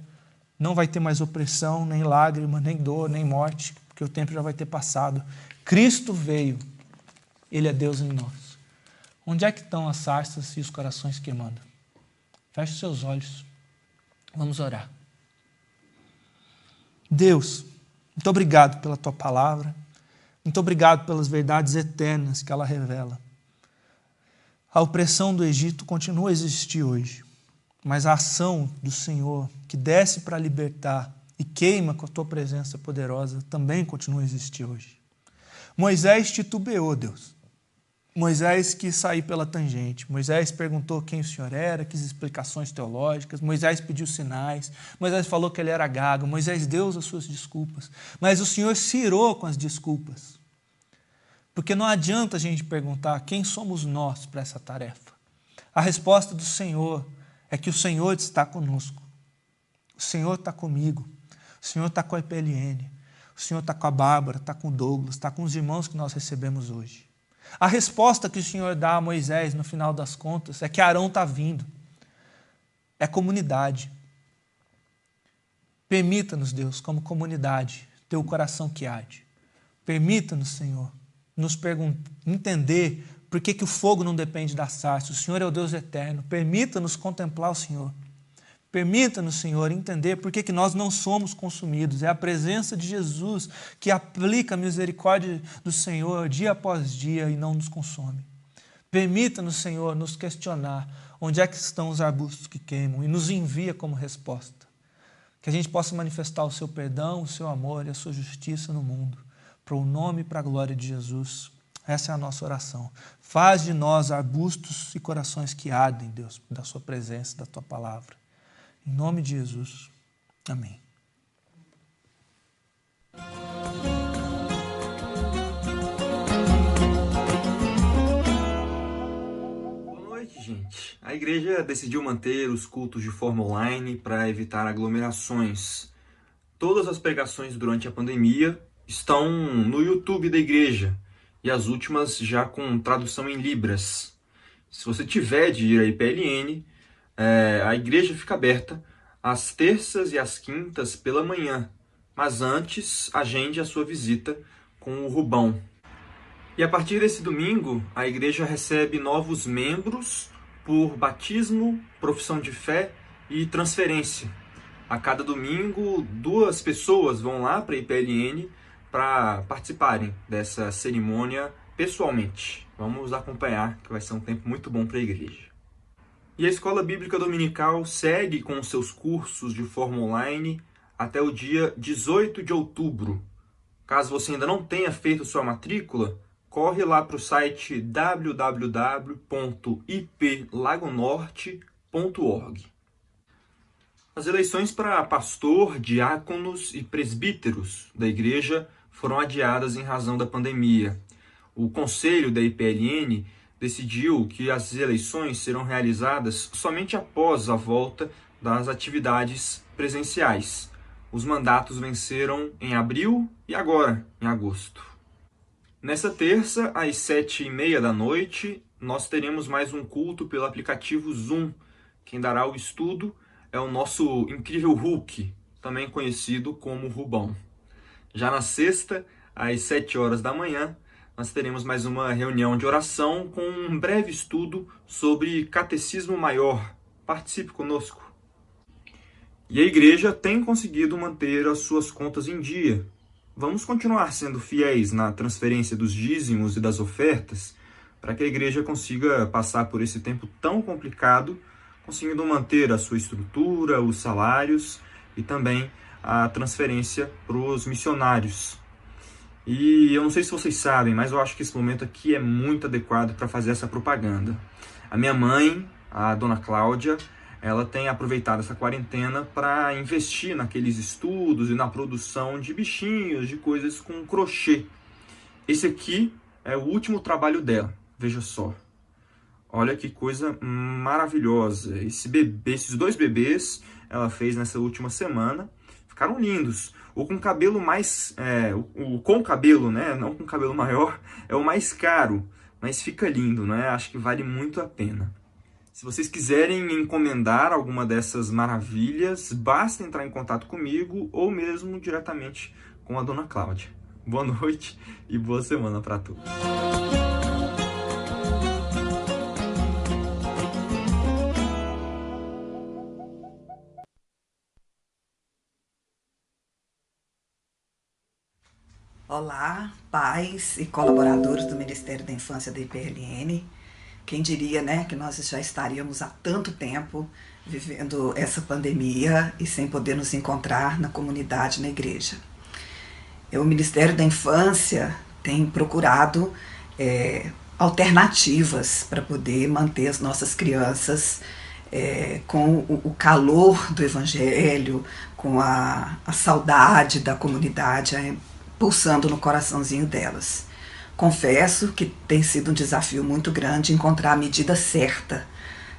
Não vai ter mais opressão, nem lágrima, nem dor, nem morte, porque o tempo já vai ter passado. Cristo veio, Ele é Deus em nós. Onde é que estão as sarças e os corações queimando? Feche os seus olhos. Vamos orar. Deus, muito obrigado pela Tua palavra. Muito obrigado pelas verdades eternas que ela revela. A opressão do Egito continua a existir hoje, mas a ação do Senhor, que desce para libertar e queima com a Tua presença poderosa, também continua a existir hoje. Moisés titubeou, Deus. Moisés quis sair pela tangente. Moisés perguntou quem o Senhor era, quis explicações teológicas. Moisés pediu sinais. Moisés falou que ele era gago. Moisés deu as suas desculpas. Mas o Senhor se irou com as desculpas. Porque não adianta a gente perguntar quem somos nós para essa tarefa. A resposta do Senhor é que o Senhor está conosco. O Senhor está comigo. O Senhor está com a IPLN. O Senhor está com a Bárbara, está com o Douglas, está com os irmãos que nós recebemos hoje. A resposta que o Senhor dá a Moisés, no final das contas, é que Arão está vindo. É comunidade. Permita-nos, Deus, como comunidade, ter o coração que arde. Permita-nos, Senhor, nos entender por que o fogo não depende da sarça. O Senhor é o Deus eterno. Permita-nos contemplar o Senhor. Permita-nos, Senhor, entender por que nós não somos consumidos. É a presença de Jesus que aplica a misericórdia do Senhor dia após dia e não nos consome. Permita-nos, Senhor, nos questionar onde é que estão os arbustos que queimam e nos envia como resposta. Que a gente possa manifestar o seu perdão, o seu amor e a sua justiça no mundo, para o nome e para a glória de Jesus. Essa é a nossa oração. Faz de nós arbustos e corações que ardem, Deus, da sua presença, da tua palavra. Em nome de Jesus. Amém. Gente, a igreja decidiu manter os cultos de forma online para evitar aglomerações. Todas as pregações durante a pandemia estão no YouTube da igreja e as últimas já com tradução em Libras. Se você tiver de ir à IPLN, a igreja fica aberta às terças e às quintas pela manhã, mas antes agende a sua visita com o Rubão. E a partir desse domingo, a igreja recebe novos membros por batismo, profissão de fé e transferência. A cada domingo, 2 pessoas vão lá para a IPLN para participarem dessa cerimônia pessoalmente. Vamos acompanhar, que vai ser um tempo muito bom para a igreja. E a Escola Bíblica Dominical segue com os seus cursos de forma online até o dia 18 de outubro. Caso você ainda não tenha feito sua matrícula, corre lá para o site www.iplagonorte.org. As eleições para pastor, diáconos e presbíteros da igreja foram adiadas em razão da pandemia. O conselho da IPLN decidiu que as eleições serão realizadas somente após a volta das atividades presenciais. Os mandatos venceram em abril e agora, em agosto. Nessa terça, às 7h30 da noite, nós teremos mais um culto pelo aplicativo Zoom. Quem dará o estudo é o nosso incrível Hulk, também conhecido como Rubão. Já na sexta, às 7 horas da manhã, nós teremos mais uma reunião de oração com um breve estudo sobre Catecismo Maior. Participe conosco. E a igreja tem conseguido manter as suas contas em dia. Vamos continuar sendo fiéis na transferência dos dízimos e das ofertas para que a igreja consiga passar por esse tempo tão complicado, conseguindo manter a sua estrutura, os salários e também a transferência para os missionários. E eu não sei se vocês sabem, mas eu acho que esse momento aqui é muito adequado para fazer essa propaganda. A minha mãe, a dona Cláudia, ela tem aproveitado essa quarentena para investir naqueles estudos e na produção de bichinhos, de coisas com crochê. Esse aqui é o último trabalho dela, veja só. Olha que coisa maravilhosa. Esses 2 bebês ela fez nessa última semana, ficaram lindos. O com cabelo mais... o com cabelo, né? Não com cabelo maior, é o mais caro, mas fica lindo, né? Acho que vale muito a pena. Se vocês quiserem encomendar alguma dessas maravilhas, basta entrar em contato comigo ou mesmo diretamente com a dona Cláudia. Boa noite e boa semana para todos. Olá, pais e colaboradores do Ministério da Infância da IPLN. Quem diria, né, que nós já estaríamos há tanto tempo vivendo essa pandemia e sem poder nos encontrar na comunidade, na igreja. O Ministério da Infância tem procurado alternativas para poder manter as nossas crianças com o calor do Evangelho, com a saudade da comunidade pulsando no coraçãozinho delas. Confesso que tem sido um desafio muito grande encontrar a medida certa,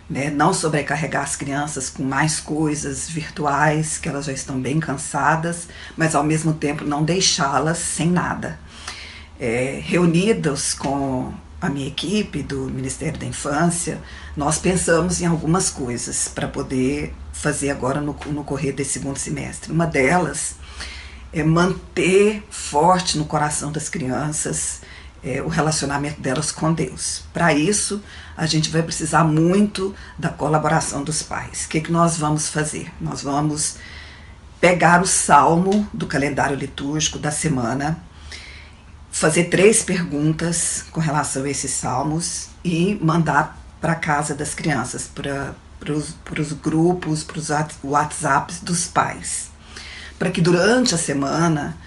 né? Não sobrecarregar as crianças com mais coisas virtuais, que elas já estão bem cansadas, mas ao mesmo tempo não deixá-las sem nada. Reunidos com a minha equipe do Ministério da Infância, nós pensamos em algumas coisas para poder fazer agora no correr desse segundo semestre. Uma delas é manter forte no coração das crianças o relacionamento delas com Deus. Para isso, a gente vai precisar muito da colaboração dos pais. O que nós vamos fazer? Nós vamos pegar o salmo do calendário litúrgico da semana, fazer 3 perguntas com relação a esses salmos e mandar para casa das crianças, para os grupos, para os WhatsApps dos pais, para que durante a semana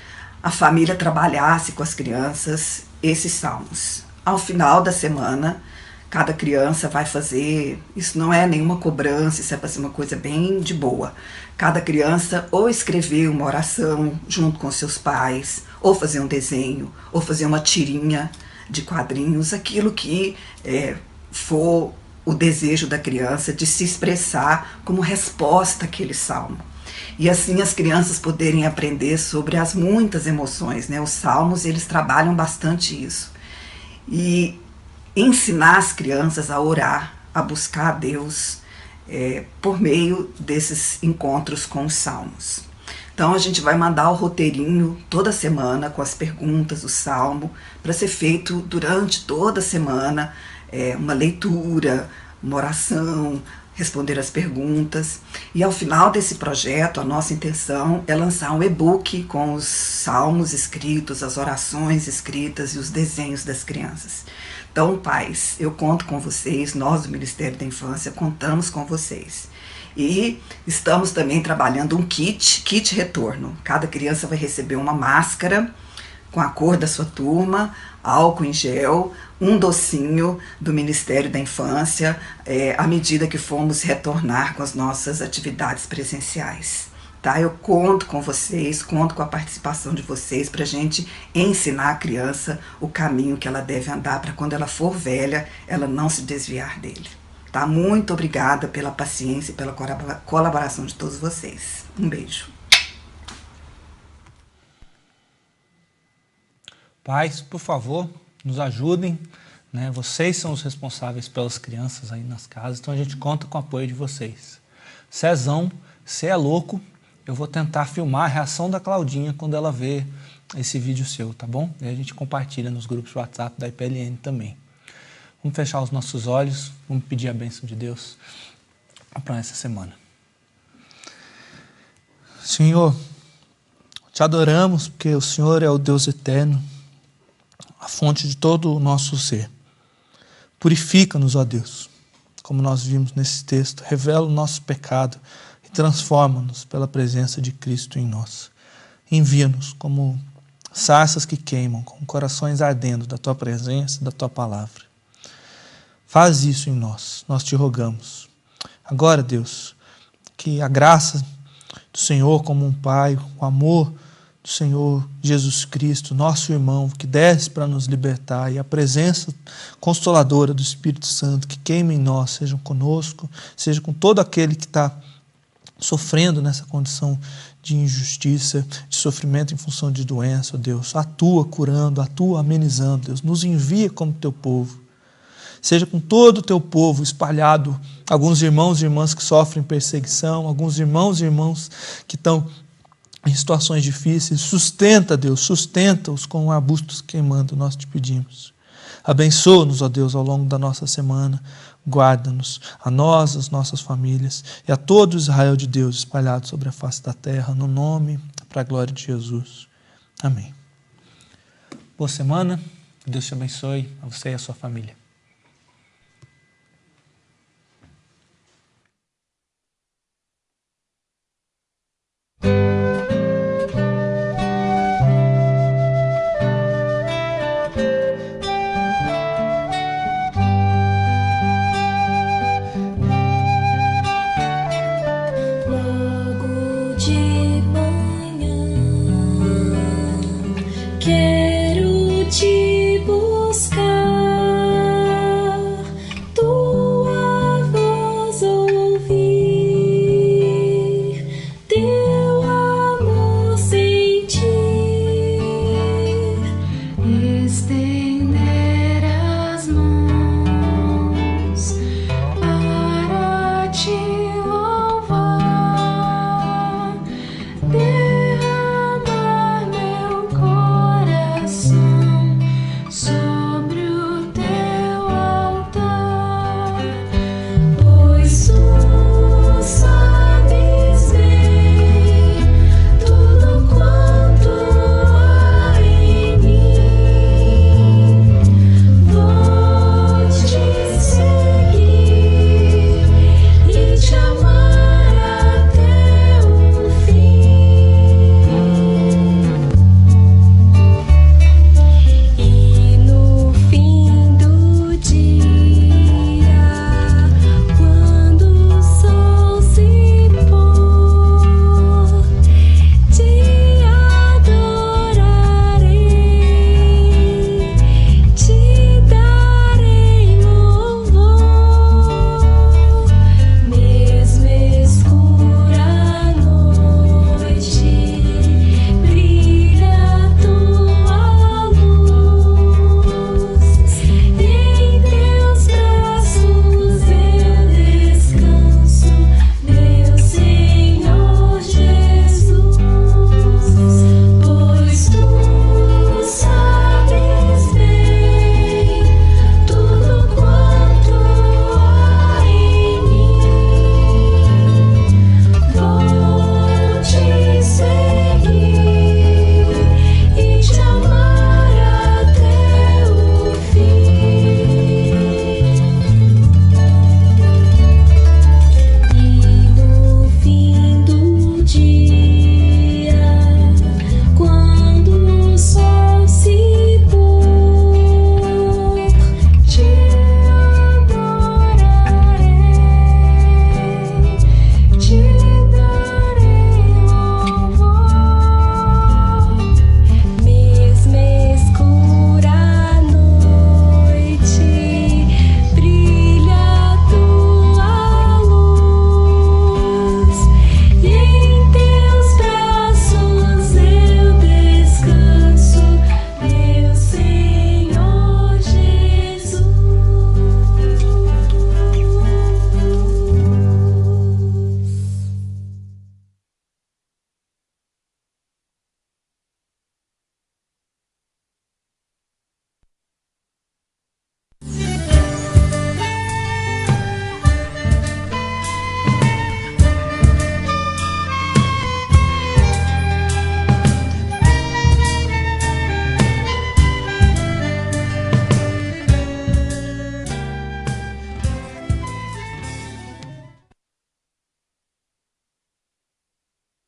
a família trabalhasse com as crianças esses salmos. Ao final da semana, cada criança vai fazer, isso não é nenhuma cobrança, isso é para ser uma coisa bem de boa. Cada criança ou escrever uma oração junto com seus pais, ou fazer um desenho, ou fazer uma tirinha de quadrinhos, aquilo que for o desejo da criança de se expressar como resposta àquele salmo. E assim as crianças poderem aprender sobre as muitas emoções, né? Os salmos, eles trabalham bastante isso. E ensinar as crianças a orar, a buscar a Deus por meio desses encontros com os salmos. Então a gente vai mandar o roteirinho toda semana com as perguntas do salmo para ser feito durante toda a semana, uma leitura, uma oração, responder as perguntas. E ao final desse projeto, a nossa intenção é lançar um e-book com os salmos escritos, as orações escritas e os desenhos das crianças. Então, pais, eu conto com vocês, nós do Ministério da Infância contamos com vocês. E estamos também trabalhando um kit retorno. Cada criança vai receber uma máscara com a cor da sua turma, álcool em gel, um docinho do Ministério da Infância, à medida que formos retornar com as nossas atividades presenciais. Tá? Eu conto com vocês, conto com a participação de vocês para a gente ensinar a criança o caminho que ela deve andar para quando ela for velha, ela não se desviar dele. Tá? Muito obrigada pela paciência e pela colaboração de todos vocês. Um beijo. Pais, por favor, nos ajudem, né? Vocês são os responsáveis pelas crianças aí nas casas, então a gente conta com o apoio de vocês. Cezão, você é louco, eu vou tentar filmar a reação da Claudinha quando ela vê esse vídeo seu, tá bom? E a gente compartilha nos grupos de WhatsApp da IPLN também. Vamos fechar os nossos olhos, vamos pedir a bênção de Deus para essa semana. Senhor, te adoramos porque o Senhor é o Deus eterno, a fonte de todo o nosso ser. Purifica-nos, ó Deus, como nós vimos nesse texto, revela o nosso pecado e transforma-nos pela presença de Cristo em nós. Envia-nos como sarças que queimam, com corações ardendo da Tua presença e da Tua palavra. Faz isso em nós, nós te rogamos. Agora, Deus, que a graça do Senhor como um Pai, o amor do Senhor Jesus Cristo, nosso irmão, que desce para nos libertar, e a presença consoladora do Espírito Santo que queima em nós, sejam conosco, seja com todo aquele que está sofrendo nessa condição de injustiça, de sofrimento em função de doença, Deus. Atua curando, atua amenizando, Deus. Nos envia como teu povo. Seja com todo o teu povo espalhado, alguns irmãos e irmãs que sofrem perseguição, alguns irmãos e irmãs que estão em situações difíceis. Sustenta, Deus, sustenta-os com arbustos queimando, nós te pedimos. Abençoa-nos, ó Deus, ao longo da nossa semana. Guarda-nos, a nós, as nossas famílias e a todo Israel de Deus espalhado sobre a face da terra, no nome, para a glória de Jesus. Amém. Boa semana, que Deus te abençoe, a você e a sua família.